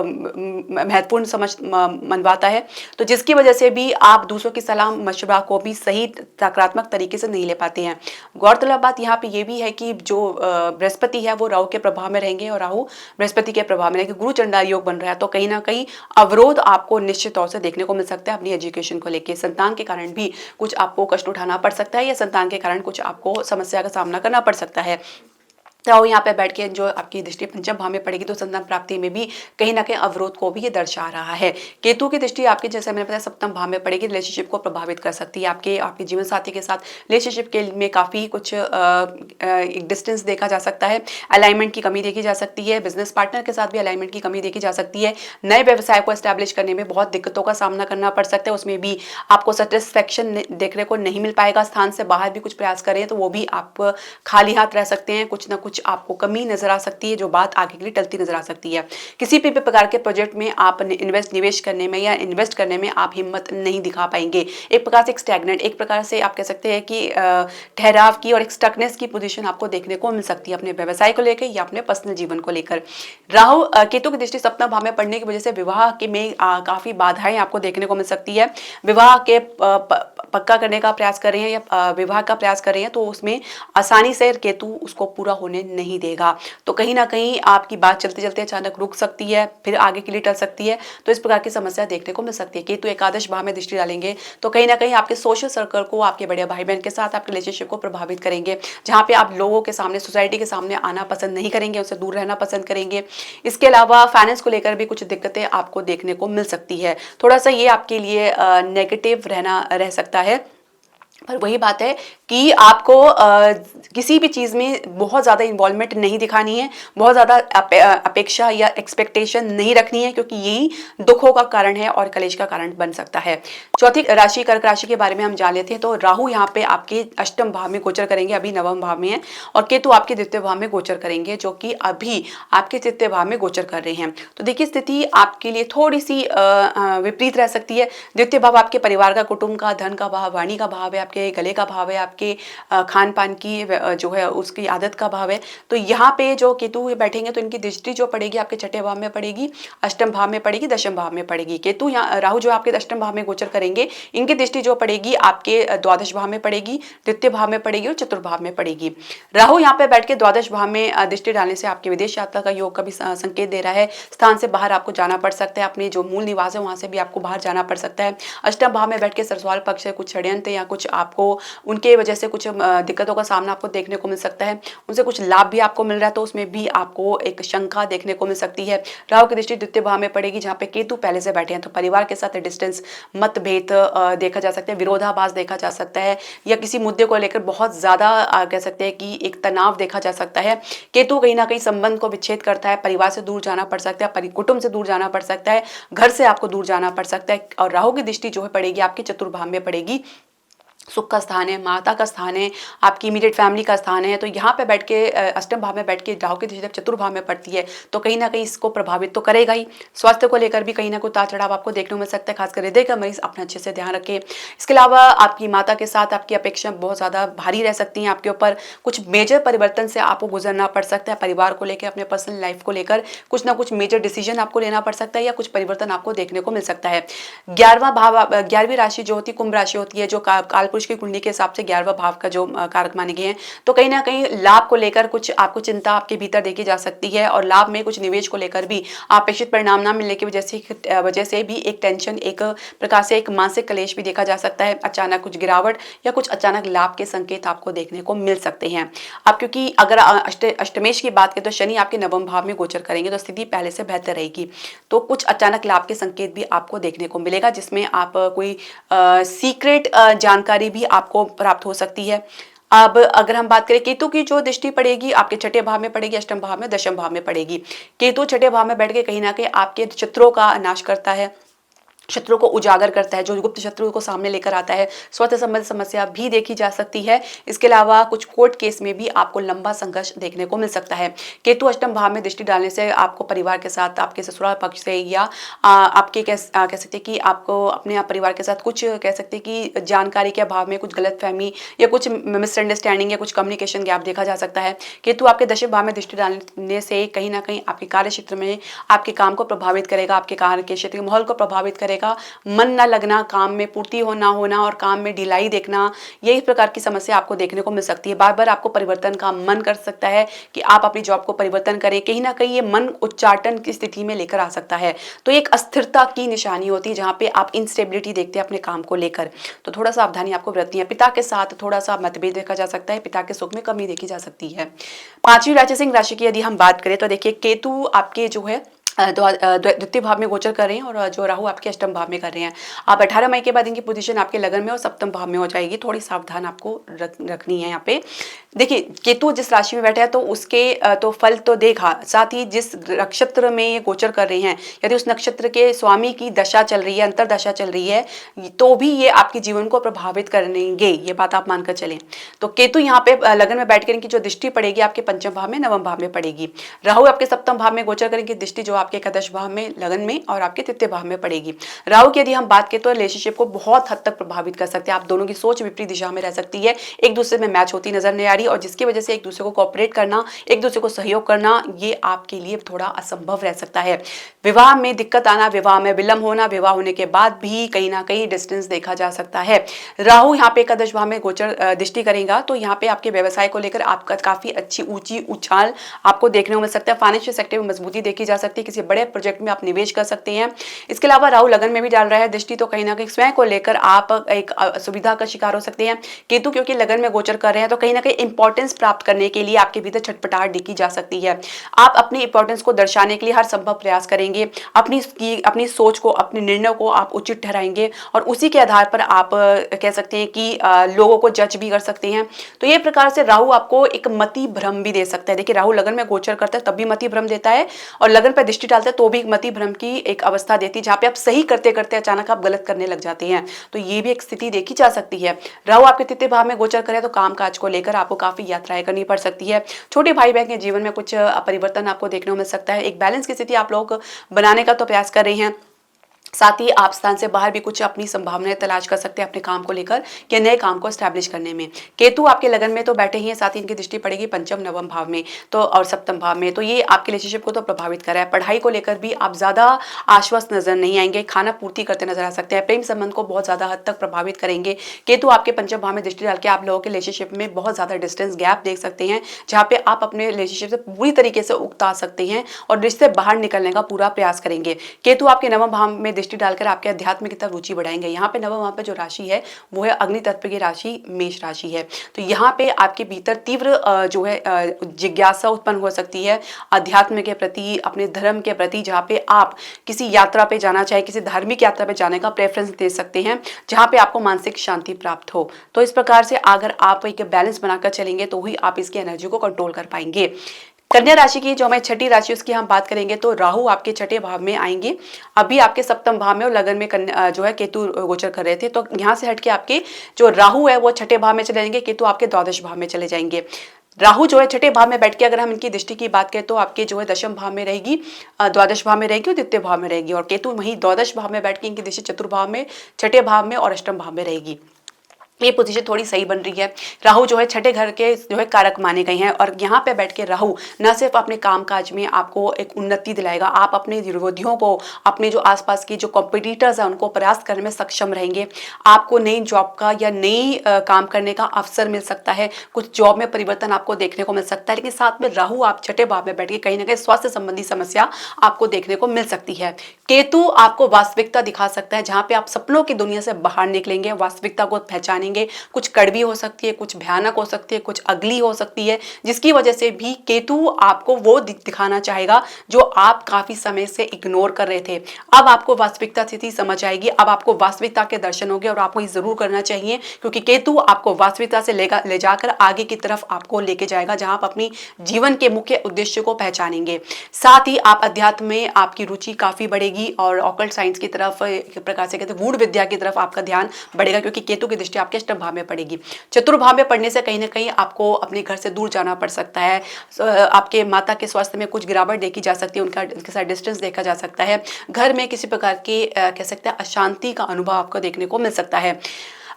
महत्वपूर्ण समझ मनवाता है, तो जिसकी वजह से भी आप दूसरों की सलाह मशवरा को भी सही सकारात्मक तरीके से नहीं ले पाते हैं। गौरतलब बात यहाँ पे ये भी है कि जो बृहस्पति है वो राहु के प्रभाव में रहेंगे और राहु बृहस्पति के प्रभाव में रहेंगे, गुरु चंडाल योग बन रहा है, तो कहीं ना कहीं अवरोध आपको निश्चित तौर से देखने को मिल सकता है अपनी एजुकेशन को लेकर। संतान के कारण भी कुछ आपको कष्ट उठाना पड़ सकता है या संतान के कारण कुछ आपको समस्या का सामना करना पड़ सकता है। राहु यहाँ पे बैठ के जो आपकी दृष्टि पंचम भाव में पड़ेगी तो संतान प्राप्ति में भी कहीं ना कहीं अवरोध को भी ये दर्शा रहा है। केतु की दृष्टि आपके, जैसे मैंने बताया, सप्तम भाव में पड़ेगी, रिलेशनशिप को प्रभावित कर सकती है। आपके जीवन साथी के साथ रिलेशनशिप के में काफी कुछ एक डिस्टेंस देखा जा सकता है, अलाइनमेंट की कमी देखी जा सकती है, बिजनेस पार्टनर के साथ भी अलाइनमेंट की कमी देखी जा सकती है। नए व्यवसाय को एस्टैब्लिश करने में बहुत दिक्कतों का सामना करना पड़ सकता है, उसमें भी आपको सेटिस्फेक्शन देखने को नहीं मिल पाएगा। स्थान से बाहर भी कुछ प्रयास करें तो वो भी आप खाली हाथ रह सकते हैं, कुछ ना कुछ आपको कमी नजर आ सकती है, जो बात आगे के लिए टलती नजर आ सकती है। किसी भी प्रकार के प्रोजेक्ट में आप निवेश करने में या इन्वेस्ट करने में आप हिम्मत नहीं दिखा पाएंगे। एक प्रकार से एक स्टैग्नेंट, एक प्रकार से आप कह सकते हैं कि ठहराव की और एक स्टकनेस की पोजीशन आपको देखने को मिल सकती है अपने व्यवसाय को लेकर या अपने पर्सनल जीवन को लेकर। राहु केतु की दृष्टि सप्तम भाव में पड़ने की वजह से विवाह के में काफी बाधाएं आपको देखने को मिल सकती है। विवाह के पक्का करने का प्रयास कर रहे हैं या विवाह का प्रयास कर रहे हैं तो उसमें आसानी से केतु उसको पूरा होने नहीं देगा, तो कहीं ना कहीं आपकी बात चलते चलते अचानक रुक सकती है, फिर आगे के लिए टल सकती है, तो इस प्रकार की समस्या देखने को मिल सकती है। केतु एकादश भाव में दृष्टि डालेंगे तो कहीं ना कहीं आपके सोशल सर्कल को, आपके बड़े भाई बहन के साथ आपके रिलेशनशिप को प्रभावित करेंगे, जहाँ पे आप लोगों के सामने, सोसाइटी के सामने आना पसंद नहीं करेंगे, उससे दूर रहना पसंद करेंगे। इसके अलावा फाइनेंस को लेकर भी कुछ दिक्कतें आपको देखने को मिल सकती है, थोड़ा सा ये आपके लिए नेगेटिव रह सकता है। पर वही बात है कि आपको किसी भी चीज़ में बहुत ज़्यादा इन्वॉल्वमेंट नहीं दिखानी है, बहुत ज़्यादा अपेक्षा या एक्सपेक्टेशन नहीं रखनी है, क्योंकि यही दुखों का कारण है और कलेश का कारण बन सकता है। चौथी राशि कर्क राशि के बारे में हम जान लेते हैं, तो राहु यहाँ पे आपके अष्टम भाव में गोचर करेंगे, अभी नवम भाव में है, और केतु आपके द्वितीय भाव में गोचर करेंगे, जो कि अभी आपके तृतीय भाव में गोचर कर रहे हैं। तो देखिए स्थिति आपके लिए थोड़ी सी विपरीत रह सकती है। द्वितीय भाव आपके परिवार का, कुटुंब का, धन का भाव, वाणी का भाव है, आपके गले का भाव है, आपके खान पान की जो है उसकी आदत का भाव है। तो यहाँ पे जो केतु बैठेंगे तो इनकी दृष्टि जो पड़ेगी आपके छठे भाव में पड़ेगी, अष्टम भाव में पड़ेगी, दशम भाव में पड़ेगी। केतु यहाँ राहु जो आपके अष्टम भाव में गोचर करेंगे, इनकी दृष्टि जो पड़ेगी आपके द्वादश भाव में पड़ेगी, द्वितीय भाव में पड़ेगी और चतुर्भाव में पड़ेगी। राहु यहाँ पे बैठ के द्वादश भाव में दृष्टि डालने से आपके विदेश यात्रा का योग का भी संकेत दे रहा है। स्थान से बाहर आपको जाना पड़ सकता है, अपने जो मूल निवास है वहां से भी आपको बाहर जाना पड़ सकता है। अष्टम भाव में बैठ के ससुराल पक्ष से कुछ षड्यंत्र या कुछ आपको उनके वजह से कुछ दिक्कतों का सामना आपको देखने को मिल सकता है, उनसे कुछ लाभ भी आपको मिल रहा है, तो उसमें भी आपको एक शंका देखने को मिल सकती है। राहु की दृष्टि द्वितीय भाव में पड़ेगी, जहाँ पे केतु पहले से बैठे हैं, तो परिवार के साथ डिस्टेंस, मतभेद देखा जा सकता है, विरोधाभास देखा जा सकता है, या किसी मुद्दे को लेकर बहुत ज्यादा कह सकते हैं कि एक तनाव देखा जा सकता है। केतु कहीं ना कहीं संबंध को विच्छेद करता है, परिवार से दूर जाना पड़ सकता है, कुटुंब से दूर जाना पड़ सकता है, घर से आपको दूर जाना पड़ सकता है। और राहु की दृष्टि जो है पड़ेगी आपके चतुर्भाव में पड़ेगी, सुख का स्थान है, माता का स्थान है, आपकी इमीडिएट फैमिली का स्थान है। तो यहाँ पे बैठ के अष्टम भाव में बैठ के राहु की दृष्टि जब चतुर्भाव में पड़ती है तो कहीं ना कहीं इसको प्रभावित तो करेगा ही। स्वास्थ्य को लेकर भी कहीं ना कोई उतार चढ़ाव आपको देखने को मिल सकता है, खासकर हृदय का मरीज अपना अच्छे से ध्यान रखें। इसके अलावा आपकी माता के साथ आपकी अपेक्षा बहुत ज़्यादा भारी रह सकती हैं, आपके ऊपर कुछ मेजर परिवर्तन से आपको गुजरना पड़ सकता है। परिवार को लेकर, अपने पर्सनल लाइफ को लेकर कुछ ना कुछ मेजर डिसीजन आपको लेना पड़ सकता है या कुछ परिवर्तन आपको देखने को मिल सकता है। 11वां भाव, 11वीं राशि जो होती है कुंभ राशि होती है, जो कालपुरुष की कुंडली के हिसाब से 11वां भाव का जो कारक माने गए हैं। तो कहीं ना कहीं लाभ को लेकर कुछ आपको चिंता आपके भीतर देखी जा सकती है और लाभ में कुछ निवेश को लेकर भी अपेक्षित परिणाम ना मिलने की वजह से भी एक टेंशन, एक प्रकार से एक मानसिक क्लेश भी देखा जा सकता है। अचानक कुछ गिरावट या कुछ अचानक लाभ के संकेत आपको देखने को मिल सकते हैं। अब क्योंकि अगर अष्टमेश की बात करें तो शनि आपके नवम भाव में गोचर करेंगे तो स्थिति पहले से बेहतर रहेगी। तो कुछ अचानक लाभ के संकेत भी आपको देखने को मिलेगा, जिसमें आप कोई सीक्रेट जानकारी भी आपको प्राप्त हो सकती है। अब अगर हम बात करें केतु की, जो दृष्टि पड़ेगी आपके छठे भाव में पड़ेगी, अष्टम भाव में, दशम भाव में पड़ेगी। केतु छठे भाव में बैठ के कहीं ना कहीं आपके शत्रुओं का नाश करता है, शत्रु को उजागर करता है, जो गुप्त शत्रु को सामने लेकर आता है। स्वास्थ्य संबंधित समस्या भी देखी जा सकती है। इसके अलावा कुछ कोर्ट केस में भी आपको लंबा संघर्ष देखने को मिल सकता है। केतु अष्टम भाव में दृष्टि डालने से आपको परिवार के साथ, आपके ससुराल पक्ष से या आपके कह सकते कि आपको अपने परिवार के साथ कुछ कह सकते कि जानकारी के अभाव में कुछ गलतफहमी या कुछ मिसअंडरस्टैंडिंग या कुछ कम्युनिकेशन गैप देखा जा सकता है। केतु आपके दशम भाव में दृष्टि डालने से कहीं ना कहीं आपके कार्य क्षेत्र में आपके काम को प्रभावित करेगा, आपके कार्य के क्षेत्र के माहौल को प्रभावित करेगा। मन न लगना, काम में पूर्ति होना और काम में ढिलाई देखना, यही प्रकार की समस्या आपको देखने को मिल सकती है। बार बार आपको परिवर्तन का मन कर सकता है कि आप अपनी जॉब को परिवर्तन करें। कहीं ना कहीं ये मन उच्चाटन की स्थिति में लेकर आ सकता है। तो एक अस्थिरता की निशानी होती है जहां पे आप इंस्टेबिलिटी देखते हैं अपने काम को लेकर। तो थोड़ा सावधानी आपको बरतनी है। पिता के साथ थोड़ा सा मतभेद देखा जा सकता है, पिता के सुख में कमी देखी जा सकती है। पांचवी राशि सिंह राशि की यदि हम बात करें तो देखिए केतु आपके जो है द्वितीय भाव में गोचर कर रहे हैं और जो राहु आपके अष्टम भाव में कर रहे हैं। आप 18 मई के बाद इनकी पोजीशन आपके लगन में और सप्तम भाव में हो जाएगी। थोड़ी सावधान आपको रखनी है यहाँ पे। देखिए केतु जिस राशि में बैठा है तो उसके तो फल तो देखा, साथ ही जिस नक्षत्र में ये गोचर कर रहे हैं, यदि उस नक्षत्र के स्वामी की दशा चल रही है, अंतर दशा चल रही है, तो भी ये आपके जीवन को प्रभावित करेंगे, ये बात आप मानकर चलें। तो केतु यहाँ पे लगन में बैठ कर इनकी जो दृष्टि पड़ेगी आपके पंचम भाव में, नवम भाव में पड़ेगी। राहु आपके सप्तम भाव में गोचर करेंगे, दृष्टि जो आपके एकादश भाव में लगन में और आपके तृतीय भाव में पड़ेगी। राहु की यदि हम बात करें तो रिलेशनशिप को बहुत हद तक प्रभावित कर सकते हैं। आप दोनों की सोच विपरीत दिशा में रह सकती है, एक दूसरे में मैच होती नजर नहीं आ रही और जिसकी वजह से एक दूसरे को कोऑपरेट करना, एक दूसरे को सहयोग करना, ये आपके लिए थोड़ा असंभव रह सकता है। विवाह में दिक्कत आना, विवाह में विलंब होना, विवाह होने के बाद भी कहीं ना कहीं डिस्टेंस देखा जा सकता है। राहु यहाँ पे एकादश भाव में गोचर दृष्टि करेगा तो यहाँ पे आपके व्यवसाय को लेकर आपका काफी अच्छी ऊंची उछाल आपको देखने को मिल सकता है। फाइनेंशियल सेक्टर में मजबूती देखी जा सकती है, किसी बड़े प्रोजेक्ट में आप निवेश कर सकते हैं। इसके अलावा राहु लगन में भी डाल रहा है दृष्टि, तो कहीं ना कहीं स्वयं को लेकर आप एक असुविधा का शिकार हो सकते हैं। केतु क्योंकि लगन में गोचर कर रहे हैं तो कहीं ना कहीं इंपॉर्टेंस प्राप्त करने के लिए आपके भीतर छटपटाहट देखी जा सकती है। आप अपनी इंपॉर्टेंस को दर्शाने के लिए हर संभव प्रयास करेंगे, अपनी सोच को, अपने निर्णय को आप उचित ठहराएंगे और उसी के आधार पर आप कह सकते हैं कि लोगों को जज भी कर सकते हैं। तो ये प्रकार से राहु आपको एक मति भ्रम भी दे सकता है। देखिए राहु लगन में गोचर करता है तब भी मति भ्रम देता है और लगन पर दृष्टि डालता है तो भी मति भ्रम की एक अवस्था देती है जहां पे आप सही करते करते अचानक आप गलत करने लग जाते हैं। तो ये भी एक स्थिति देखी जा सकती है। राहु आपके तृतीय भाव में गोचर करे तो काम काज को लेकर आपको काफी यात्राएं करनी पड़ सकती है। छोटे भाई बहन के जीवन में कुछ परिवर्तन आपको देखने को मिल सकता है। एक बैलेंस की स्थिति आप लोग बनाने का तो प्रयास कर रहे हैं, साथ ही आप स्थान से बाहर भी कुछ अपनी संभावनाएं तलाश कर सकते हैं अपने काम को लेकर या नए काम को एस्टैब्लिश करने में। केतु आपके लगन में तो बैठे ही हैं, साथ ही इनकी दृष्टि पड़ेगी पंचम नवम भाव में तो और सप्तम भाव में, तो ये आपके रिलेशनशिप को तो प्रभावित कर रहा है। पढ़ाई को लेकर भी आप ज्यादा आश्वस्त नजर नहीं आएंगे, खाना पूर्ति करते नजर आ सकते हैं। प्रेम संबंध को बहुत ज्यादा हद तक प्रभावित करेंगे। केतु आपके पंचम भाव में दृष्टि डाल के आप लोगों के रिलेशनशिप में बहुत ज्यादा डिस्टेंस गैप देख सकते हैं, जहां पे आप अपने रिलेशनशिप से पूरी तरीके से उकता सकते हैं और रिश्ते बाहर निकलने का पूरा प्रयास करेंगे। केतु आपके नवम भाव में दृष्टि डालकर आपके अध्यात्म की तरफ रुचि बढ़ाएंगे। यहाँ पे नवम भाव पे जो राशि है वो है अग्नि तत्व की राशि मेष राशि है। तो यहाँ पे आपके भीतर तीव्र जो है जिज्ञासा उत्पन्न हो सकती है अध्यात्म के प्रति, अपने धर्म के प्रति, जहाँ पे आप किसी यात्रा पे जाना चाहे, किसी धार्मिक यात्रा पे जाने का प्रेफरेंस दे सकते हैं जहाँ पे आपको मानसिक शांति प्राप्त हो। तो इस प्रकार से अगर आप एक बैलेंस बनाकर चलेंगे तो ही आप इसकी एनर्जी को कंट्रोल कर पाएंगे। कन्या राशि की जो हमारी छठी राशि उसकी हम बात करेंगे तो राहु आपके छठे भाव में आएंगे। अभी आपके सप्तम भाव में और लगन में जो है केतु गोचर कर रहे थे, तो यहाँ से हटके आपके जो राहु है वो छठे भाव में चले जाएंगे, केतु आपके द्वादश भाव में चले जाएंगे। राहु जो है छठे भाव में बैठ के अगर हम इनकी दृष्टि की बात करें तो आपके जो है दशम भाव में रहेगी, द्वादश भाव में रहेगी और द्वितीय भाव में रहेगी, और केतु वहीं द्वादश भाव में बैठ के इनकी दृष्टि चतुर्भाव में, छठे भाव में और अष्टम भाव में रहेगी। ये पोजीशन थोड़ी सही बन रही है। राहु जो है छठे घर के जो है कारक माने गए हैं, और यहाँ पे बैठ के राहु न सिर्फ अपने कामकाज में आपको एक उन्नति दिलाएगा, आप अपने विरोधियों को, अपने जो आसपास की जो कॉम्पिटिटर्स हैं उनको प्रयास करने में सक्षम रहेंगे। आपको नई जॉब का या नई काम करने का अवसर मिल सकता है, कुछ जॉब में परिवर्तन आपको देखने को मिल सकता है। लेकिन साथ में राहु आप छठे भाव में बैठ के कहीं ना कहीं स्वास्थ्य संबंधी समस्या आपको देखने को मिल सकती है। केतु आपको वास्तविकता दिखा सकता है, जहाँ पे आप सपनों की दुनिया से बाहर निकलेंगे, वास्तविकता को पहचानेंगे। कुछ कड़वी हो सकती है, कुछ भयानक हो सकती है, कुछ अगली हो सकती है, जिसकी वजह से भी केतु आपको वो दिखाना चाहेगा जो आप काफी समय से इग्नोर कर रहे थे। अब आपको वास्तविकता स्थिति समझ आएगी, अब आपको वास्तविकता के दर्शन होंगे, और आपको ये जरूर करना चाहिए क्योंकि केतु आपको वास्तविकता से ले जाकर आगे की तरफ आपको लेके जाएगा, जहां आप अपनी जीवन के मुख्य उद्देश्य को पहचानेंगे। साथ ही आप अध्यात्म में आपकी रुचि काफी बढ़ेगी और ऑकल्ट साइंस की तरफ, एक प्रकार से कहते हैं गूढ़ विद्या की तरफ आपका ध्यान बढ़ेगा, क्योंकि केतु की दृष्टि आपके अष्टम भाव में पड़ेगी। चतुर्भाव में पड़ने से कहीं ना कहीं आपको अपने घर से दूर जाना पड़ सकता है। आपके माता के स्वास्थ्य में कुछ गिरावट देखी जा सकती है, उनके साथ डिस्टेंस देखा जा सकता है। घर में किसी प्रकार की कह सकते हैं अशांति का अनुभव आपको देखने को मिल सकता है।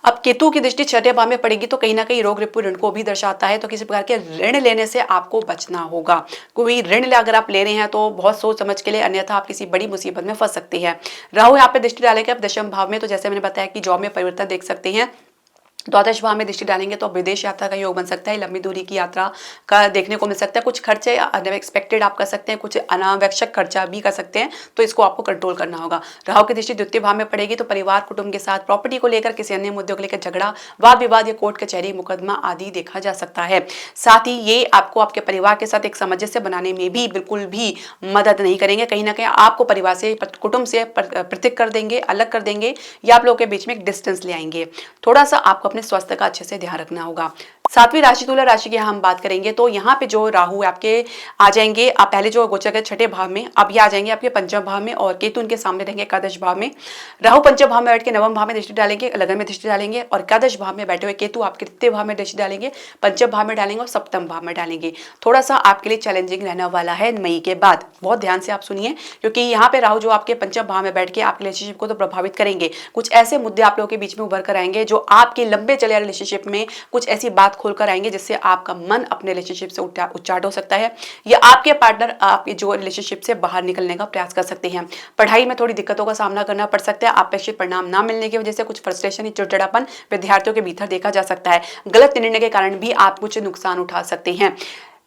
अब केतु की दृष्टि छठे भाव में पड़ेगी तो कहीं ना कहीं रोग रिपु ऋण को भी दर्शाता है, तो किसी प्रकार के ऋण लेने से आपको बचना होगा। कोई ऋण अगर आप ले रहे हैं तो बहुत सोच समझ के लिए, अन्यथा आप किसी बड़ी मुसीबत में फंस सकती है। राहु यहाँ पे दृष्टि डालेंगे आप दशम भाव में, तो जैसे मैंने बताया कि जॉब में परिवर्तन देख सकते हैं। द्वादश भाव में दृष्टि डालेंगे तो विदेश यात्रा का योग बन सकता है, लंबी दूरी की यात्रा का देखने को मिल सकता है। कुछ खर्चे अनएक्सपेक्टेड आप कर सकते हैं, कुछ अनावश्यक खर्चा भी कर सकते हैं, तो इसको आपको कंट्रोल करना होगा। राहु की दृष्टि द्वितीय भाव में पड़ेगी तो परिवार कुटुंब के साथ, प्रॉपर्टी को लेकर, किसी अन्य मुद्दों को लेकर झगड़ा, वाद विवाद या कोर्ट कचहरी मुकदमा आदि देखा जा सकता है। साथ ही ये आपको आपके परिवार के साथ एक सामंजस्य बनाने में भी बिल्कुल भी मदद नहीं करेंगे। कहीं ना कहीं आपको परिवार से, कुटुंब से पृथक कर देंगे, अलग कर देंगे, या आप लोगों के बीच में एक डिस्टेंस ले आएंगे। थोड़ा सा आपको अपने स्वास्थ्य का अच्छे से ध्यान रखना होगा। सातवीं राशि तुला राशि की हम बात करेंगे तो यहाँ पे जो राहु आपके आ जाएंगे, आप पहले जो गोचर के छठे भाव में, अब ये आ जाएंगे आपके पंचम भाव में, और केतु उनके सामने रहेंगे एकादश भाव में। राहु पंचम भाव में बैठ के नवम भाव में दृष्टि डालेंगे, लगन में दृष्टि डालेंगे, और एकादश भाव में बैठे हुए केतु आपके तृतीय भाव में दृष्टि डालेंगे, पंचम भाव में डालेंगे और सप्तम भाव में डालेंगे। थोड़ा सा आपके लिए चैलेंजिंग रहने वाला है मई के बाद, बहुत ध्यान से आप सुनिए, क्योंकि यहाँ पे राहु जो आपके पंचम भाव में बैठ के आपके रिलेशनशिप को तो प्रभावित करेंगे। कुछ ऐसे मुद्दे आप लोगों के बीच में उभर कर आएंगे जो आपके लंबे चले रिलेशनशिप में कुछ ऐसी बात खोलकर आएंगे जिससे आपका मन अपने रिलेशनशिप से उच्चाट हो सकता है, या आपके पार्टनर आपके जो रिलेशनशिप से बाहर निकलने का प्रयास कर सकते हैं। पढ़ाई में थोड़ी दिक्कतों का सामना करना पड़ सकता है, अपेक्षित परिणाम ना मिलने की वजह से कुछ फ्रस्ट्रेशन या चिड़चिड़ापन विद्यार्थियों के भीतर देखा जा सकता है। गलत निर्णय के कारण भी आप कुछ नुकसान उठा सकते हैं।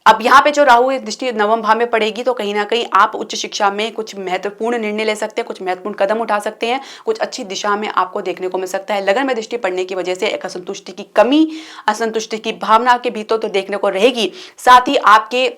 अब यहाँ पे जो राहु दृष्टि नवम भाव में पड़ेगी तो कहीं ना कहीं आप उच्च शिक्षा में कुछ महत्वपूर्ण निर्णय ले सकते हैं, कुछ महत्वपूर्ण कदम उठा सकते हैं, कुछ अच्छी दिशा में आपको देखने को मिल सकता है। लगन में दृष्टि पड़ने की वजह से एक असंतुष्टि की कमी, असंतुष्टि की भावना के भीतर तो देखने को रहेगी। साथ ही आपके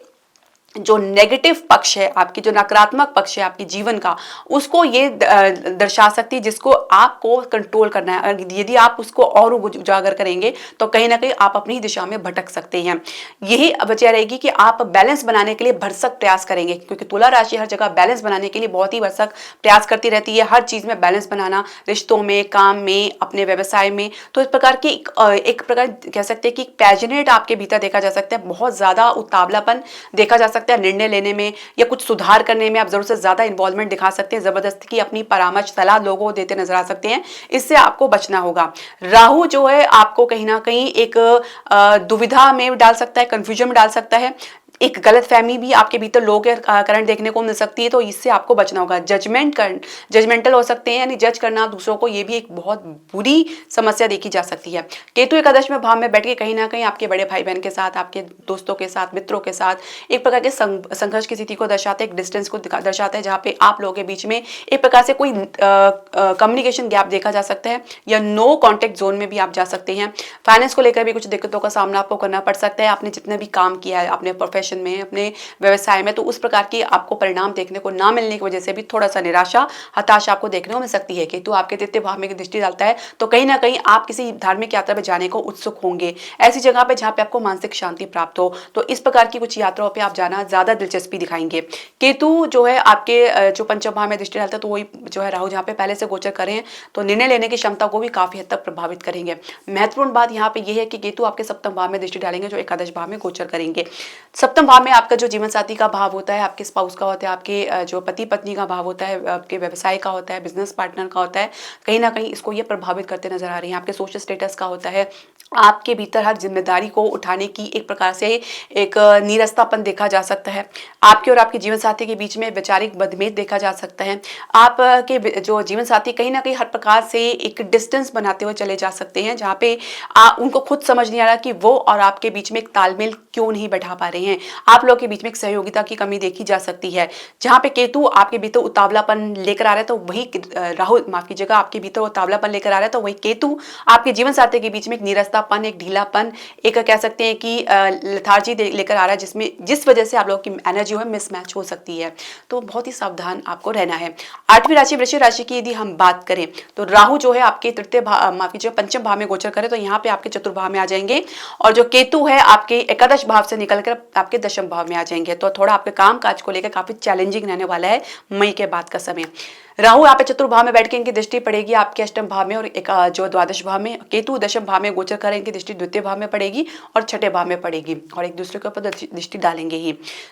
जो नेगेटिव पक्ष है, आपकी जो नकारात्मक पक्ष है आपके जीवन का, उसको ये दर्शा सकती है, जिसको आपको कंट्रोल करना है। यदि आप उसको और उजागर करेंगे तो कहीं ना कहीं आप अपनी दिशा में भटक सकते हैं। यही वजह रहेगी कि आप बैलेंस बनाने के लिए भरसक प्रयास करेंगे, क्योंकि तुला राशि हर जगह बैलेंस बनाने के लिए बहुत ही भरसक प्रयास करती रहती है। हर चीज में बैलेंस बनाना, रिश्तों में, काम में, अपने व्यवसाय में, तो इस प्रकार की एक प्रकार कह सकते हैं कि पैशनेट आपके भीतर देखा जा सकता है, बहुत ज्यादा उतावलापन देखा जा सकता है निर्णय लेने में, या कुछ सुधार करने में आप जरूर से ज्यादा इन्वॉल्वमेंट दिखा सकते हैं, जबरदस्ती की अपनी परामर्श सलाह लोगों को देते नजर आ सकते हैं। इससे आपको बचना होगा। राहु जो है आपको कहीं ना कहीं एक दुविधा में डाल सकता है, कंफ्यूजन में डाल सकता है, एक गलत फहमी भी आपके भीतर लोगों के कारण देखने को मिल सकती है, तो इससे आपको बचना होगा। जजमेंटल हो सकते हैं, यानी जज करना दूसरों को, ये भी एक बहुत बुरी समस्या देखी जा सकती है। केतु एकादश में भाव में बैठ के कहीं ना कहीं आपके बड़े भाई बहन के साथ, आपके दोस्तों के साथ, मित्रों के साथ एक प्रकार के संघर्ष की स्थिति को दर्शाते हैं, एक डिस्टेंस को दर्शाता है, जहाँ पे आप लोगों के बीच में एक प्रकार से कोई कम्युनिकेशन गैप देखा जा सकता है, या नो कॉन्टेक्ट जोन में भी आप जा सकते हैं। फाइनेंस को लेकर भी कुछ दिक्कतों का सामना आपको करना पड़ सकता है। आपने जितने भी काम किया है, आपने प्रोफेशन प्रोफेशन में, अपने व्यवसाय में, तो उस प्रकार की आपको परिणाम देखने को ना मिलने की वजह से भी थोड़ा सा निराशा, हताशा आपको देखने को मिल सकती है। केतु आपके तृतीय भाव में दृष्टि डालता है तो कहीं ना कहीं आप किसी धार्मिक यात्रा पर जाने को उत्सुक होंगे, ऐसी जगह पे जहाँ पे आपको मानसिक शांति प्राप्त हो, तो इस प्रकार की कुछ यात्राओं पे आप जाना ज्यादा दिलचस्पी दिखाएंगे। केतु जो है आपके जो पंचम भाव में दृष्टि डालता है, तो वही जो है राहु जहाँ पे पहले से गोचर करें तो निर्णय लेने की क्षमता को भी काफी हद तक प्रभावित करेंगे। महत्वपूर्ण बात यहाँ पे यह है कि केतु आपके सप्तम भाव में दृष्टि डालेंगे जो एकादश भाव में गोचर करेंगे। सप्तम भाव में आपका जो जीवन साथी का भाव होता है, आपके स्पाउस का होता है, आपके जो पति पत्नी का भाव होता है, आपके व्यवसाय का होता है, बिजनेस पार्टनर का होता है, कहीं ना कहीं इसको ये प्रभावित करते नजर आ रही है। आपके सोशल स्टेटस का होता है, आपके भीतर हर जिम्मेदारी को उठाने की एक प्रकार से एक नीरसतापन देखा जा सकता है। आपके और आपके जीवन साथी के बीच में वैचारिक मतभेद देखा जा सकता है। आपके जो जीवन साथी कहीं ना कहीं हर प्रकार से एक डिस्टेंस बनाते हुए चले जा सकते हैं, जहाँ पे उनको खुद समझ नहीं आ रहा कि वो और आपके बीच में एक तालमेल क्यों नहीं बैठा पा रहे हैं। आप लोग के बीच में एक सहयोगिता की कमी देखी जा सकती है। जहाँ पे केतु आपके भीतर उतावलापन लेकर आ रहा है, तो वही राहु माफ कीजिएगा आपके भीतर उतावलापन लेकर आ रहा है, तो वही केतु आपके जीवन साथी के बीच में एक नीरसतापन, एक ढीलापन, एक कह सकते हैं कि लेथार्जी लेकर आ रहा है, जिस वजह से आप लोगों की एनर्जी है मिसमैच हो सकती है। तो बहुत ही सावधान आपको रहना है। आठवीं राशि वृश्चिक राशि की यदि हम बात करें तो राहु जो है आपके तृतीय भाव माफ कीजिए पंचम भाव में गोचर करे, तो यहाँ पे आपके चतुर्भाव में आ जाएंगे, और जो केतु है आपके एकादश भाव से निकलकर आपके दशम भाव में आ जाएंगे। तो थोड़ा आपके काम काज को लेकर काफी चैलेंजिंग रहने वाला है मई के बाद का समय। राहु यहाँ पे चतुर्भाव में बैठ के इनकी दृष्टि पड़ेगी आपके अष्टम भाव में, और एक जो द्वादश भाव में। केतु दशम भाव में गोचर करें, इनकी दृष्टि द्वितीय भाव में पड़ेगी और छठे भाव में पड़ेगी, और एक दूसरे के ऊपर दृष्टि डालेंगे ही।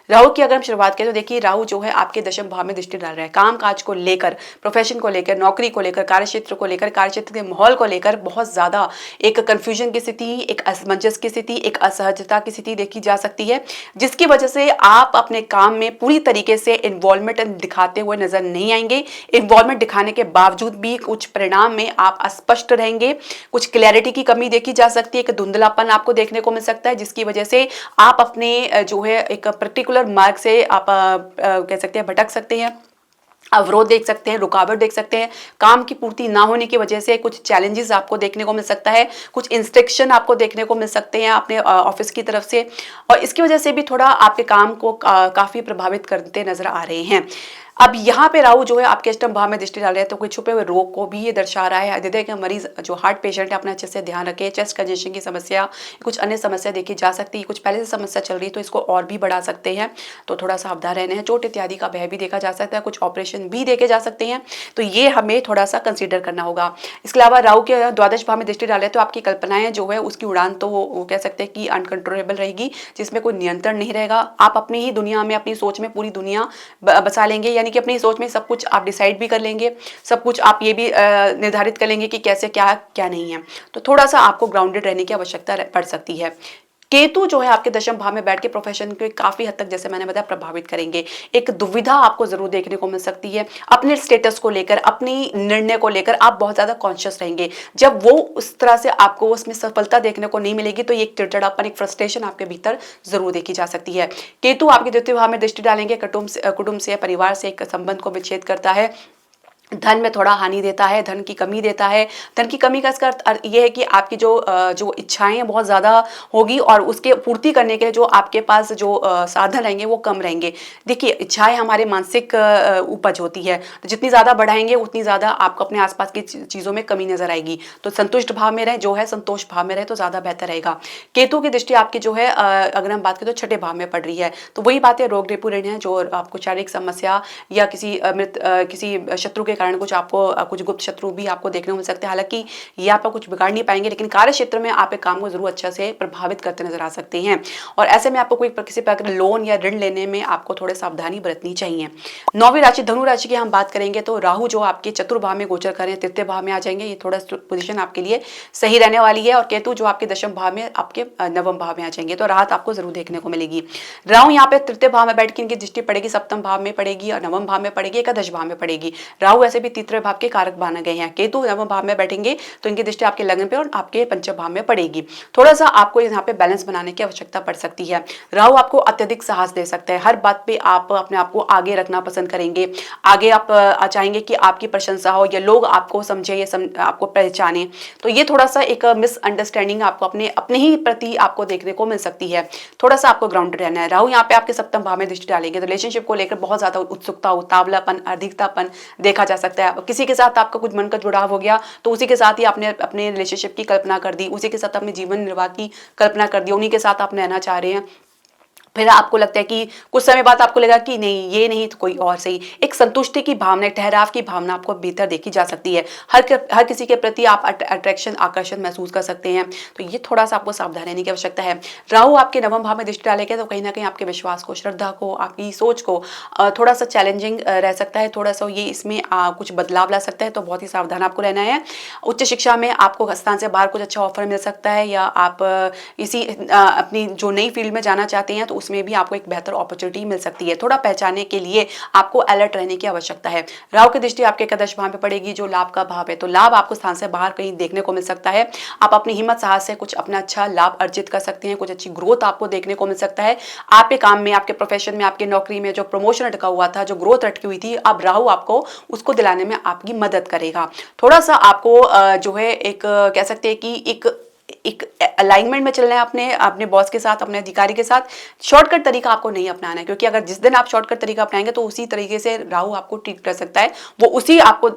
राहु की अगर हम शुरुआत करें तो देखिए राहु जो है आपके दशम भाव में दृष्टि डाल रहा है। काम काज को लेकर, प्रोफेशन को लेकर, नौकरी को लेकर, कार्यक्षेत्र को लेकर, कार्यक्षेत्र के माहौल को लेकर बहुत ज्यादा एक कंफ्यूजन की स्थिति, एक असमंजस की स्थिति, एक असहजता की स्थिति देखी जा सकती है, जिसकी वजह से आप अपने काम में पूरी तरीके से इन्वॉल्वमेंट दिखाते हुए नजर नहीं आएंगे। इन्वॉल्वमेंट दिखाने के बावजूद भी कुछ परिणाम में आप अस्पष्ट रहेंगे, कुछ क्लैरिटी की कमी देखी जा सकती है, एक धुंधलापन आपको देखने को मिल सकता है, जिसकी वजह से आप अपने जो है एक पर्टिकुलर मार्ग से आप कह सकते हैं भटक सकते हैं, अवरोध देख सकते हैं, रुकावट देख सकते हैं। काम की पूर्ति ना होने की वजह से कुछ चैलेंजेस आपको देखने को मिल सकता है, कुछ इंस्ट्रक्शन आपको देखने को मिल सकते हैं अपने ऑफिस की तरफ से, और इसकी वजह से भी थोड़ा आपके काम को काफी प्रभावित करते नजर आ रहे हैं। अब यहाँ पे राहु जो है आपके अष्टम भाव में दृष्टि डाल रहे हैं, तो कोई छुपे हुए रोग को भी ये दर्शा रहा है। हृदय के मरीज जो हार्ट पेशेंट है अपना अच्छे से ध्यान रखें। चेस्ट कंजेशन की समस्या, कुछ अन्य समस्या देखी जा सकती है, कुछ पहले से समस्या चल रही है तो इसको और भी बढ़ा सकते हैं, तो थोड़ा सावधान रहने हैं। चोट इत्यादि का भय भी देखा जा सकता है, कुछ ऑपरेशन भी देखे जा सकते हैं, तो ये हमें थोड़ा सा कंसिडर करना होगा। इसके अलावा राहु के द्वादश भाव में दृष्टि डाले तो आपकी कल्पनाएं जो है उसकी उड़ान तो वो कह सकते हैं कि अनकंट्रोलेबल रहेगी, जिसमें कोई नियंत्रण नहीं रहेगा। आप अपनी ही दुनिया में, अपनी सोच में पूरी दुनिया बसा लेंगे, यानी कि अपनी सोच में सब कुछ आप डिसाइड भी कर लेंगे, सब कुछ आप ये भी निर्धारित कर लेंगे कि कैसे क्या क्या नहीं है। तो थोड़ा सा आपको ग्राउंडेड रहने की आवश्यकता पड़ सकती है। केतु जो है आपके दशम भाव में बैठ के प्रोफेशन को काफी हद तक, जैसे मैंने बताया, प्रभावित करेंगे। एक दुविधा आपको जरूर देखने को मिल सकती है अपने स्टेटस को लेकर, अपनी निर्णय को लेकर आप बहुत ज्यादा कॉन्शियस रहेंगे। जब वो उस तरह से आपको उसमें सफलता देखने को नहीं मिलेगी तो एक चिड़चिड़ापन, एक फ्रस्ट्रेशन आपके भीतर जरूर देखी जा सकती है। केतु आपके द्वितीय भाव में दृष्टि डालेंगे, कुटुंब से, परिवार से एक संबंध को विच्छेद करता है, धन में थोड़ा हानि देता है, धन की कमी देता है। धन की कमी का इसका अर्थ ये है कि आपकी जो इच्छाएं हैं बहुत ज़्यादा होगी, और उसके पूर्ति करने के लिए जो आपके पास जो साधन रहेंगे वो कम रहेंगे। देखिए, इच्छाएं हमारे मानसिक उपज होती है, तो जितनी ज़्यादा बढ़ाएंगे उतनी ज़्यादा आपको अपने आसपास की चीज़ों में कमी नजर आएगी। तो संतुष्ट भाव में रहे, जो है संतोष भाव में रहे तो ज़्यादा बेहतर रहेगा। केतु की दृष्टि आपकी जो है अगर हम बात करें तो छठे भाव में पड़ रही है, तो वही बात है, रोग ऋण है जो आपको शारीरिक समस्या या किसी शत्रु के कारण कुछ गुप्त शत्रु भी आपको देखने को मिल सकते हैं। हालांकि ये आपका कुछ बिगाड़ नहीं पाएंगे, लेकिन कार्य क्षेत्र में आप एक काम को जरूर अच्छा से प्रभावित करते नजर आ सकते हैं, और ऐसे में आपको कोई किसी प्रकार लोन या ऋण लेने में आपको थोड़े सावधानी बरतनी चाहिए। नौवीं राशि धनु राशि की हम बात करेंगे तो राहु जो आपके चतुर्भाव में गोचर करें, तृतीय भाव में आ जाएंगे, ये थोड़ा पोजीशन आपके लिए सही रहने वाली है, और केतु जो आपके दशम भाव में, आपके नवम भाव में आ जाएंगे, तो राहत आपको जरूर देखने को मिलेगी। राहु यहाँ पे तृतीय भाव में बैठ के इनकी दृष्टि पड़ेगी, सप्तम भाव में पड़ेगी, और नवम भाव में पड़ेगी, एकादश भाव में पड़ेगी। राहु वैसे भी तीसरे भाव के कारक माने गए हैं। केतु नवम भाव में बैठेंगे तो इनकी दृष्टि आपके लग्न पे और आपके पंचम भाव में पड़ेगी। थोड़ा सा आपको यहाँ पे बैलेंस बनाने की आवश्यकता पड़ सकती है। राहु आपको अत्यधिक साहस दे सकता है, हर बात पे आप अपने आप को आगे रखना पसंद करेंगे, आगे आप चाहेंगे कि आपकी प्रशंसा हो या लोग आपको समझे या आपको पहचाने। तो ये थोड़ा सा एक मिसअंडरस्टैंडिंग आपको अपने ही प्रति आपको देखने को मिल सकती है। थोड़ा सा आपको ग्राउंडेड रहना है। राहु यहाँ पे आपके सप्तम भाव में दृष्टि डालेंगे तो रिलेशनशिप को लेकर बहुत ज्यादा उत्सुकता, उतावलापन, अधिकतापन देखा जा सकता है। किसी के साथ आपका कुछ मन का जुड़ाव हो गया तो उसी के साथ ही आपने अपने रिलेशनशिप की कल्पना कर दी, उसी के साथ अपने जीवन निर्वाह की कल्पना कर दी, उन्हीं के साथ आप रहना चाह रहे हैं। फिर आपको लगता है कि कुछ समय बाद आपको लगा कि नहीं ये नहीं तो कोई और सही। एक संतुष्टि की भावना, ठहराव की भावना आपको भीतर देखी जा सकती है। हर किसी के प्रति आप अट्रैक्शन, आकर्षण महसूस कर सकते हैं। तो ये थोड़ा सा आपको सावधान रहने की आवश्यकता है। राहु आपके नवम भाव में दृष्टि डालेगा तो कहीं ना कहीं आपके विश्वास को, श्रद्धा को, आपकी सोच को थोड़ा सा चैलेंजिंग रह सकता है। थोड़ा सा ये इसमें कुछ बदलाव ला सकता है, तो बहुत ही सावधान आपको रहना है। उच्च शिक्षा में आपको स्थान से बाहर कुछ अच्छा ऑफर मिल सकता है, या आप इसी अपनी जो नई फील्ड में जाना चाहते हैं तो उसमें भी आपको एक बेहतर अपॉर्चुनिटी मिल सकती है। थोड़ा पहचानने के लिए आपको अलर्ट रहने की आवश्यकता है। राहु की दृष्टि आपके एकादश भाव में पड़ेगी जो लाभ का भाव है, तो लाभ आपको स्थान से बाहर कहीं देखने को मिल सकता है। आप अपनी हिम्मत साहस से कुछ अपना अच्छा लाभ अर्जित कर सकते हैं, कुछ अच्छी ग्रोथ आपको देखने को मिल सकता है। आपके काम में, आपके प्रोफेशन में, आपकी नौकरी में जो प्रमोशन अटका हुआ था, जो ग्रोथ अटकी हुई थी, अब राहु आपको उसको दिलाने में आपकी मदद करेगा। थोड़ा सा आपको जो है एक कह सकते हैं कि एक अलाइनमेंट में चलना है अपने बॉस के साथ, अपने अधिकारी के साथ। शॉर्टकट तरीका आपको नहीं अपनाना है, क्योंकि अगर जिस दिन आप शॉर्टकट तरीका अपनाएंगे तो उसी तरीके से राहु आपको ट्रीट कर सकता है, वो उसी आपको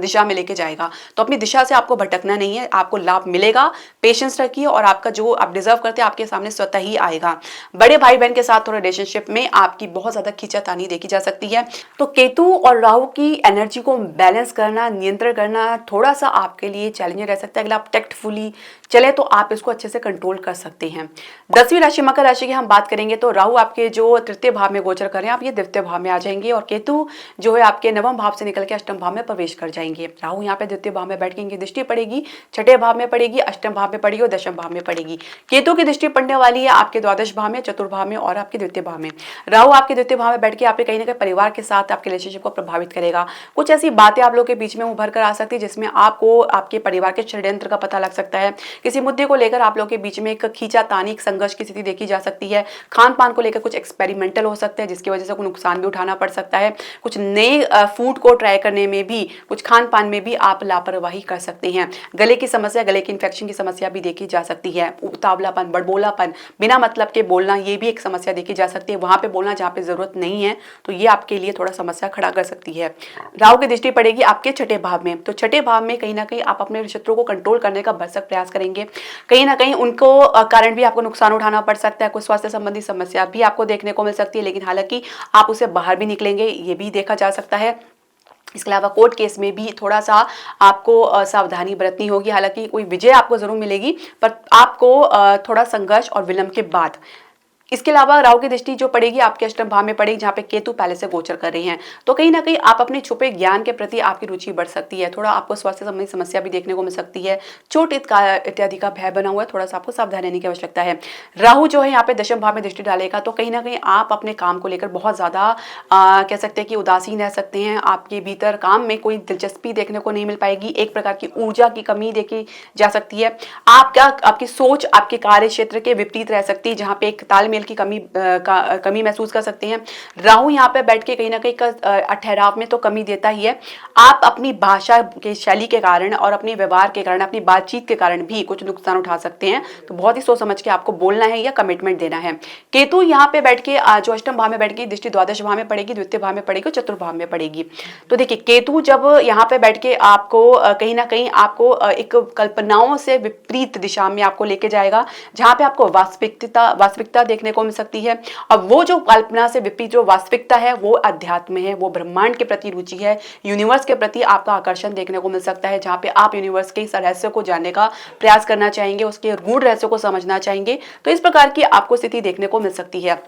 दिशा में लेके जाएगा। तो अपनी दिशा से आपको भटकना नहीं है, आपको लाभ मिलेगा। पेशेंस रखिए और आपका जो आप डिजर्व करते हैं आपके सामने स्वतः ही आएगा। बड़े भाई बहन के साथ थोड़ा रिलेशनशिप में आपकी बहुत ज्यादा खींचातानी देखी जा सकती है। तो केतु और राहु की एनर्जी को बैलेंस करना, नियंत्रण करना थोड़ा सा आपके लिए चैलेंजिंग रह सकता है। अगर आप टेक्टफुली चले तो आप इसको अच्छे से कंट्रोल कर सकते हैं। 10वीं राशि मकर राशि की हम बात करेंगे तो राहु आपके जो तृतीय भाव में गोचर कर रहे हैं, आप ये द्वितीय भाव में आ जाएंगे, और केतु जो है आपके नवम भाव से निकल के अष्टम भाव में प्रवेश कर जाएंगे। राहु यहाँ पे द्वितीय भाव में बैठ के इनकी दृष्टि पड़ेगी, छठे भाव में पड़ेगी, अष्टम भाव में पड़ेगी और दशम भाव में पड़ेगी। केतु की दृष्टि पड़ने वाली है आपके द्वादश भाव में, चतुर्भाव में और आपके द्वितीय भाव में। राहु आपके द्वितीय भाव में बैठ के आपके कहीं ना कहीं परिवार के साथ आपके रिलेशनशिप को प्रभावित करेगा। कुछ ऐसी बातें आप लोग के बीच में उभर कर आ सकती है जिसमें आपको आपके परिवार के षड्यंत्र का पता लग सकता है। किसी मुद्दे को लेकर आप लोगों के बीच में एक खींचातानी, एक संघर्ष की स्थिति देखी जा सकती है। खान पान को लेकर कुछ एक्सपेरिमेंटल हो सकते हैं जिसकी वजह से कोई नुकसान भी उठाना पड़ सकता है। कुछ नए फूड को ट्राई करने में भी, कुछ खान पान में भी आप लापरवाही कर सकते हैं। गले की समस्या, गले की इन्फेक्शन की समस्या भी देखी जा सकती है। उतावलापन, बड़बोलापन, बिना मतलब के बोलना, ये भी एक समस्या देखी जा सकती है। वहां पे बोलना जहाँ पे जरूरत नहीं है, तो ये आपके लिए थोड़ा समस्या खड़ा कर सकती है। राहु की दृष्टि पड़ेगी आपके छठे भाव में, तो छठे भाव में कहीं ना कहीं आप अपने शत्रु को कंट्रोल करने का भरसक प्रयास करेंगे। कहीं ना कहीं उनको कारण भी आपको नुकसान उठाना पड़ सकता है। कुछ स्वास्थ्य संबंधी समस्या भी आपको देखने को मिल सकती है, लेकिन हालांकि आप उसे बाहर भी निकलेंगे, ये भी देखा जा सकता है। इसके अलावा कोर्ट केस में भी थोड़ा सा आपको सावधानी बरतनी होगी। हालांकि कोई विजय आपको जरूर मिलेगी, पर आपको थोड़ा संघर्ष और विलंब के बाद। इसके अलावा राहु की दृष्टि जो पड़ेगी आपके अष्टम भाव में पड़ेगी, जहाँ पे केतु पहले से गोचर कर रही हैं, तो कहीं ना कहीं आप अपने छुपे ज्ञान के प्रति आपकी रुचि बढ़ सकती है। थोड़ा आपको स्वास्थ्य संबंधी समस्या भी देखने को मिल सकती है। चोट इत्यादि का भय बना हुआ है, थोड़ा सा आपको सावधान रहने की आवश्यकता है। राहु जो है यहाँ पे दशम भाव में दृष्टि डालेगा, तो कहीं ना कहीं आप अपने काम को लेकर बहुत ज्यादा कह सकते हैं कि उदासीन रह सकते हैं। आपके भीतर काम में कोई दिलचस्पी देखने को नहीं मिल पाएगी। एक प्रकार की ऊर्जा की कमी देखी जा सकती है। आपकी सोच आपके कार्य क्षेत्र के विपरीत रह सकती है, जहाँ पे एक तालमेल की कमी महसूस कर सकते हैं। राहु यहाँ पे बैठ के कहीं ना कहीं ठहराव में तो कमी देता ही है। आप अपनी भाषा के शैली के कारण और अपने व्यवहार के कारण, अपनी बातचीत के कारण भी कुछ नुकसान उठा सकते हैं। तो बहुत ही सोच समझ के आपको बोलना है या कमिटमेंट देना है। केतु यहाँ पे बैठ के जो अष्टम भाव में बैठ के दृष्टि द्वादश भाव में पड़ेगी, द्वितीय भाव में पड़ेगी, चतुर्भाव में पड़ेगी। तो देखिए केतु जब यहाँ पे बैठ के आपको कहीं ना कहीं आपको एक कल्पनाओं से विपरीत दिशा में आपको लेके जाएगा, जहाँ पे आपको वास्तविकता देखने को मिल सकती है। अब वो जो कल्पना से विपरीत जो वास्तविकता है वो अध्यात्म है, वो ब्रह्मांड के प्रति रुचि है, यूनिवर्स के प्रति आपका आकर्षण देखने को मिल सकता है, जहाँ पे आप यूनिवर्स के इस रहस्य को जानने का प्रयास करना चाहेंगे, उसके गूढ़ रहस्य को समझना चाहेंगे। तो इस प्रकार की आपको स्थिति देखने को मिल सकती है।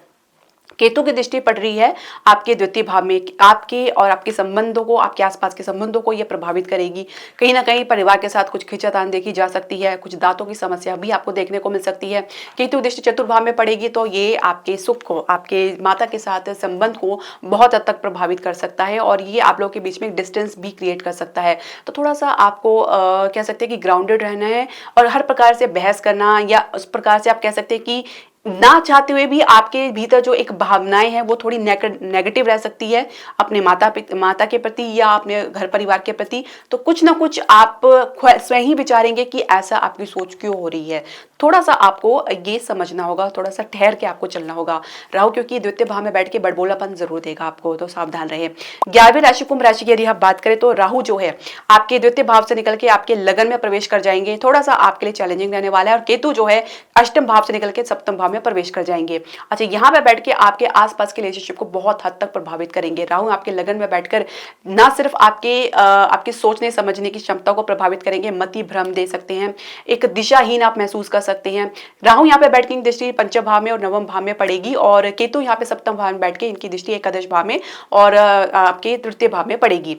केतु की दृष्टि पड़ रही है आपके द्वितीय भाव में, आपके और आपके संबंधों को, आपके आसपास के संबंधों को ये प्रभावित करेगी। कहीं ना कहीं परिवार के साथ कुछ खींचातान देखी जा सकती है, कुछ दांतों की समस्या भी आपको देखने को मिल सकती है। केतु दृष्टि चतुर्भाव में पड़ेगी तो ये आपके सुख को, आपके माता के साथ संबंध को बहुत हद तक प्रभावित कर सकता है और ये आप लोगों के बीच में डिस्टेंस भी क्रिएट कर सकता है। तो थोड़ा सा आपको कह सकते हैं कि ग्राउंडेड रहना है और हर प्रकार से बहस करना या उस प्रकार से आप कह सकते हैं कि ना चाहते हुए भी आपके भीतर जो एक भावनाएं हैं वो थोड़ी नेगेटिव रह सकती है अपने माता के प्रति या अपने घर परिवार के प्रति। तो कुछ ना कुछ आप स्वयं ही विचारेंगे कि ऐसा आपकी सोच क्यों हो रही है। थोड़ा सा आपको ये समझना होगा, थोड़ा सा ठहर के आपको चलना होगा। राहु क्योंकि द्वितीय भाव में बैठ के बड़बोलापन जरूर देगा आपको, तो सावधान रहे। 11वीं राशि कुंभ राशि की यदि आप बात करें तो राहु जो है आपके द्वितीय भाव से निकल के आपके लगन में प्रवेश कर जाएंगे, थोड़ा सा आपके लिए चैलेंजिंग रहने वाला है। और केतु जो है अष्टम भाव से निकल के सप्तम भाव में प्रवेश कर जाएंगे। अच्छा, यहाँ पे बैठ के आपके आसपास के रिलेशनशिप को बहुत हद तक प्रभावित करेंगे। राहु आपके लगन में बैठकर ना सिर्फ आपके सोचने समझने की क्षमता को प्रभावित करेंगे, मति भ्रम दे सकते हैं, एक दिशाहीन आप महसूस कर सकते हैं। राहु यहाँ पे बैठ के इनकी दृष्टि पंचम भाव में और नवम भाव में पड़ेगी और केतु यहाँ पे सप्तम भाव में बैठ के इनकी दृष्टि एकादश भाव में और आपके तृतीय भाव में पड़ेगी।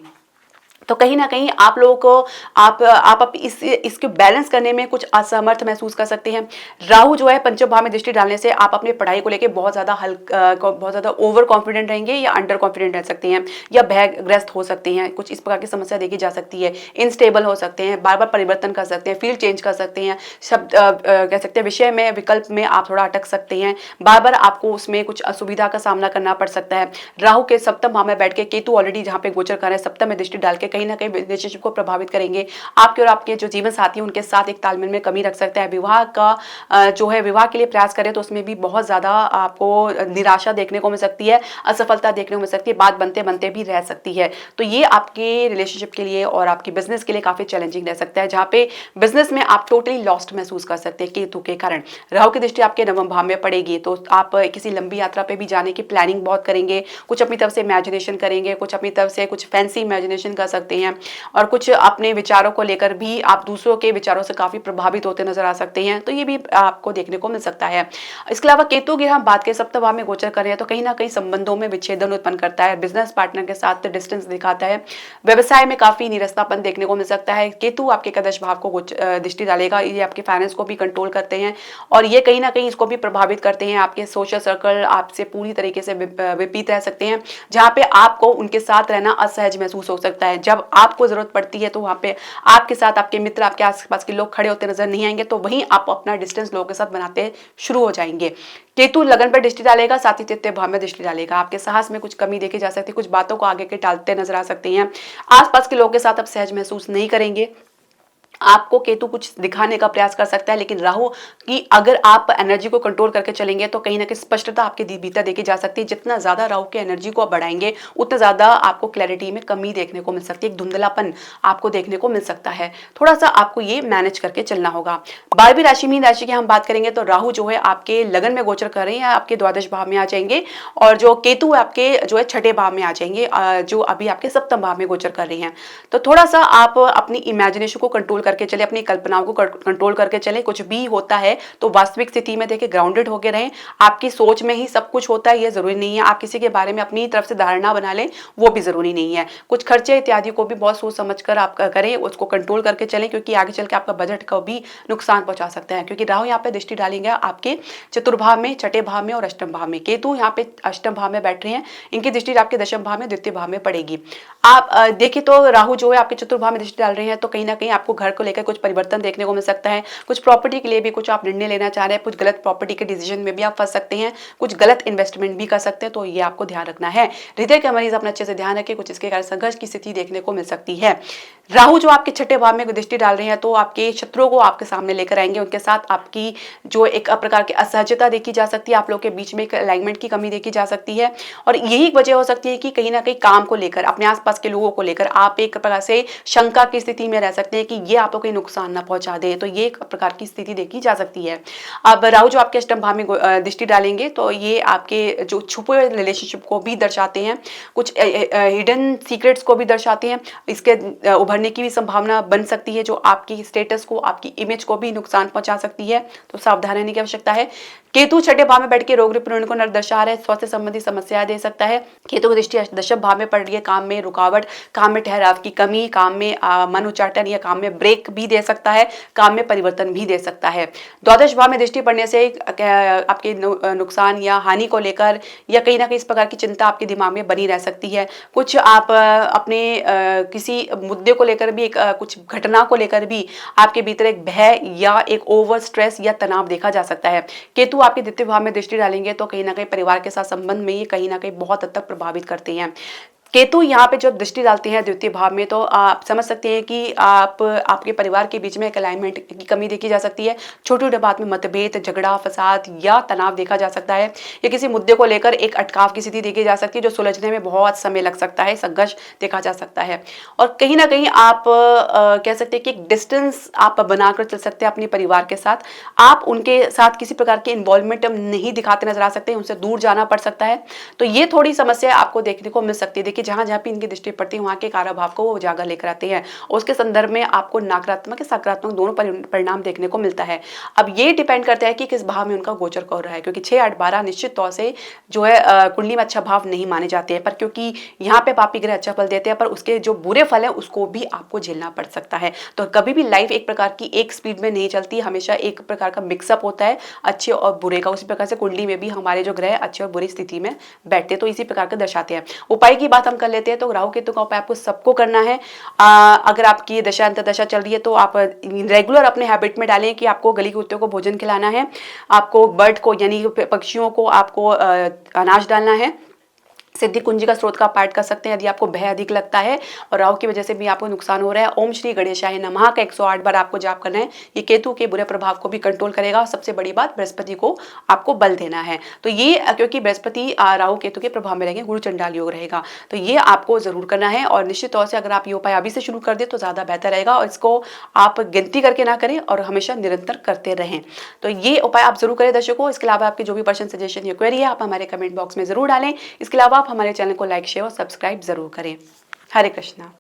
तो कहीं ना कहीं आप लोगों को आप इसके बैलेंस करने में कुछ असमर्थ महसूस कर सकते हैं। राहु जो है पंचम भाव में दृष्टि डालने से आप अपनी पढ़ाई को लेकर बहुत ज़्यादा ओवर कॉन्फिडेंट रहेंगे या अंडर कॉन्फिडेंट रह सकते हैं या भयग्रस्त हो सकते हैं। कुछ इस प्रकार की समस्या देखी जा सकती है। इनस्टेबल हो सकते हैं, बार बार परिवर्तन कर सकते हैं, फील्ड चेंज कर सकते हैं, शब्द कह सकते हैं विषय में विकल्प में आप थोड़ा अटक सकते हैं, बार बार आपको उसमें कुछ असुविधा का सामना करना पड़ सकता है। राहु के सप्तम भाव में बैठ के केतु ऑलरेडी जहाँ पे गोचर कर रहे हैं सप्तम में दृष्टि डाल के कहीं ना कहीं रिलेशनशिप को प्रभावित करेंगे। आपके और आपके जो जीवन साथी उनके साथ एक तालमेल में कमी रख सकता है। विवाह का जो है विवाह के लिए प्रयास करें तो उसमें भी बहुत ज्यादा आपको निराशा देखने को मिल सकती है, असफलता देखने को मिल सकती है, बात बनते बनते भी रह सकती है। तो ये आपके रिलेशनशिप के लिए और आपके बिजनेस के लिए काफी चैलेंजिंग रह सकता है, जहाँ पे बिजनेस में आप टोटली लॉस्ट महसूस कर सकते हैं केतु के कारण। राहु की दृष्टि आपके नवम भाव में पड़ेगी तो आप किसी लंबी यात्रा पे भी जाने की प्लानिंग बहुत करेंगे, कुछ अपनी तरफ से इमेजिनेशन करेंगे, कुछ अपनी तरफ से कुछ फैंसी इमेजिनेशन कर सकते हैं और कुछ अपने विचारों को लेकर भी आप दूसरों के विचारों से काफी प्रभावित होते नजर आ सकते हैं। तो ये भी आपको देखने को मिल सकता है। इसके अलावा केतु की हम बात करें सप्तम भाव में गोचर कर रहे हैं तो कहीं ना कहीं संबंधों में विच्छेदन उत्पन्न करता है, बिजनेस पार्टनर के साथ डिस्टेंस दिखाता है, व्यवसाय में काफी निरस्तापन देखने को मिल सकता है। केतु आपके एकादश भाव को दृष्टि डालेगा, ये आपके फाइनेंस को भी कंट्रोल करते हैं और ये कहीं ना कहीं इसको भी प्रभावित करते हैं। आपके सोशल सर्कल आपसे पूरी तरीके से विपरीत रह सकते हैं, जहाँ पे आपको उनके साथ रहना असहज महसूस हो सकता है। जब आपको जरूरत पड़ती है तो वहाँ पे आपके साथ आपके मित्र, आपके आसपास के लोग खड़े होते नजर नहीं आएंगे, तो वहीं आप अपना डिस्टेंस लोगों के साथ बनाते शुरू हो जाएंगे। केतु लगन पर दृष्टि डालेगा, साथ ही तृतीय भाव में दृष्टि डालेगा। आपके साहस में कुछ कमी देखी जा सकती है, कुछ बातों को आगे के टालते नजर आ सकते हैं। आसपास के लोगों के साथ आप सहज महसूस नहीं करेंगे। आपको केतु कुछ दिखाने का प्रयास कर सकता है, लेकिन राहु की अगर आप एनर्जी को कंट्रोल करके चलेंगे तो कहीं ना कहीं स्पष्टता आपके भीतर देखी जा सकती है। जितना ज्यादा राहु की एनर्जी को आप बढ़ाएंगे उतना ज्यादा आपको क्लैरिटी में कमी देखने को मिल सकती है, एक धुंधलापन आपको देखने को मिल सकता है। थोड़ा सा आपको ये मैनेज करके चलना होगा। 12वीं राशि मीन राशि की हम बात करेंगे तो राहु जो है आपके लगन में गोचर कर रहे हैं, आपके द्वादश भाव में आ जाएंगे और जो केतु आपके जो है छठे भाव में आ जाएंगे, जो अभी आपके सप्तम भाव में गोचर कर रहे हैं। तो थोड़ा सा आप अपनी इमेजिनेशन को कंट्रोल करके चले, अपनी कल्पनाओं को कंट्रोल करके चले। कुछ भी होता है तो वास्तविक स्थिति में देखिए ग्राउंडेड होके रहें। आपकी सोच में ही सब कुछ होता है ये जरूरी नहीं है, आप किसी के बारे में अपनी तरफ से धारणा बना लें वो भी जरूरी नहीं है। कुछ खर्चे इत्यादि को भी बहुत सोच समझ कर आप करें, उसको कंट्रोल करके चलें, क्योंकि आगे चल के आपका बजट को भी नुकसान पहुंचा सकता है। क्योंकि राहु यहाँ पे दृष्टि डालेंगे आपके चतुर्भाव में, छठे भाव में और अष्टम भाव में। केतु यहाँ पे अष्टम भाव में बैठ रहे हैं, इनकी दृष्टि आपके दशम भाव में, द्वितीय भाव में पड़ेगी। आप देखिए तो राहु जो है आपके चतुर्भाव में दृष्टि डाल रहे हैं तो कहीं ना कहीं आपको घर को लेकर कुछ परिवर्तन देखने को मिल सकता है। कुछ प्रॉपर्टी के लिए भी कुछ आप निर्णय लेना चाह रहे हैं, कुछ गलत प्रॉपर्टी के डिसीजन में भी आप फंस सकते हैं, कुछ गलत इन्वेस्टमेंट भी कर सकते हैं, तो ये आपको ध्यान रखना है। हृदय के मरीज अपना अच्छे से ध्यान रखें, कुछ इसके कारण संघर्ष की स्थिति देखने को मिल सकती है। राहु जो आपके छठे भाव में दृष्टि डाल रहे हैं तो आपके शत्रुओं को आपके सामने लेकर आएंगे, उनके साथ आपकी जो एक प्रकार की असहजता देखी जा सकती है, आप लोगों के बीच में एक अलाइनमेंट की कमी देखी जा सकती है और यही वजह हो सकती है कि कहीं ना कहीं काम को लेकर, अपने आसपास के लोगों को लेकर आप एक प्रकार से शंका की स्थिति में रह सकते हैं कि ये आपको कोई नुकसान ना पहुंचा दे, तो ये एक प्रकार की स्थिति देखी जा सकती है। अब राहु जो आपके अष्टम भाव में दृष्टि डालेंगे तो ये आपके जो छुपे हुए रिलेशनशिप को भी दर्शाते हैं, कुछ हिडन सीक्रेट्स को भी दर्शाते हैं। इसके उभरने की भी संभावना बन सकती है, जो आपकी स्टेटस को, आपकी इमेज को भी नुकसान पहुंचा सकती है, तो सावधान रहने की आवश्यकता है। केतु छठे भाव में बैठ के रोग रिपुण को दर्शा रहा है, स्वास्थ्य संबंधी समस्याएं दे सकता है। केतु की दृष्टि दशम भाव में पड़ रही है, काम में रुकावट, काम में ठहराव की कमी, काम में मन उच्चाटन या काम में ब्रेक भी दे सकता है, काम में परिवर्तन भी दे सकता है। द्वादश भाव में दृष्टि पड़ने से आपके नुकसान या हानि को लेकर या कहीं ना कहीं इस प्रकार की चिंता आपके दिमाग में बनी रह सकती है। कुछ आप अपने किसी मुद्दे को लेकर भी, कुछ घटना को लेकर भी आपके भीतर एक भय या एक ओवर स्ट्रेस या तनाव देखा जा सकता है। केतु आपके द्वितीय भाव में दृष्टि डालेंगे तो कहीं ना कहीं परिवार के साथ संबंध में ये कहीं ना कहीं बहुत हद तक प्रभावित करते हैं। केतु यहाँ पे जब दृष्टि डालते हैं द्वितीय भाव में, तो आप समझ सकते हैं कि आपके परिवार के बीच में एक अलाइनमेंट की कमी देखी जा सकती है। छोटी छोटी बात में मतभेद, झगड़ा, फसाद या तनाव देखा जा सकता है, या किसी मुद्दे को लेकर एक अटकाव की स्थिति देखी जा सकती है जो सुलझने में बहुत समय लग सकता है, संघर्ष देखा जा सकता है। और कहीं ना कहीं आप कह सकते हैं कि एक डिस्टेंस आप बनाकर चल सकते हैं अपने परिवार के साथ। आप उनके साथ किसी प्रकार की इन्वॉल्वमेंट नहीं दिखाते नजर आ सकते हैं, उनसे दूर जाना पड़ सकता है। तो ये थोड़ी समस्या आपको देखने को मिल सकती है। जहां जहां पे इनकी दृष्टि पड़ती है वहां के कार्य भाव को वो उजागर लेकर आते हैं, और उसके संदर्भ में आपको नकारात्मक या सकारात्मक दोनों परिणाम देखने को मिलता है। अब ये डिपेंड करता है कि किस भाव में उनका गोचर हो रहा है, क्योंकि 6, 8, 12 निश्चित तौर से जो है कुंडली में अच्छा भाव नहीं माने जाते हैं, पर क्योंकि यहाँ पे पापी ग्रह अच्छा फल देते हैं, पर उसके जो बुरे फल है उसको भी आपको झेलना पड़ सकता है। तो कभी भी लाइफ एक प्रकार की एक स्पीड में नहीं चलती, हमेशा एक प्रकार का मिक्सअप होता है अच्छे और बुरे का। उसी प्रकार से कुंडली में भी हमारे जो ग्रह अच्छे और बुरी स्थिति में बैठते हैं, तो इसी प्रकार का दर्शाते हैं। उपाय की बात हम कर लेते हैं, तो राहु केतु का उपाय आपको सबको करना है। अगर आपकी दशा अंतर्दशा चल रही है तो आप रेगुलर अपने हैबिट में डालें कि आपको गली कुत्तों को भोजन खिलाना है, आपको बर्ड को यानी पक्षियों को आपको अनाज डालना है। सिद्धि कुंजी का स्रोत का पाठ कर सकते हैं यदि आपको भय अधिक लगता है और राहु की वजह से भी आपको नुकसान हो रहा है। ओम श्री गणेशाय नमः का 108 बार आपको जाप करना है। ये केतु के बुरे प्रभाव को भी कंट्रोल करेगा। और सबसे बड़ी बात, बृहस्पति को आपको बल देना है। तो ये क्योंकि बृहस्पति राहु केतु के प्रभाव में रहेंगे, गुरु चंडाल योग रहेगा, तो ये आपको जरूर करना है। और निश्चित तौर से अगर आप ये उपाय अभी से शुरू कर दे तो ज्यादा बेहतर रहेगा, और इसको आप गिनती करके ना करें और हमेशा निरंतर करते रहें। तो ये उपाय आप जरूर करें दर्शकों। इसके अलावा आपकी जो भी पर्सन सजेशन या क्वेरी है आप हमारे कमेंट बॉक्स में जरूर डालें। इसके अलावा आप हमारे चैनल को लाइक, शेयर और सब्सक्राइब जरूर करें। हरे कृष्णा।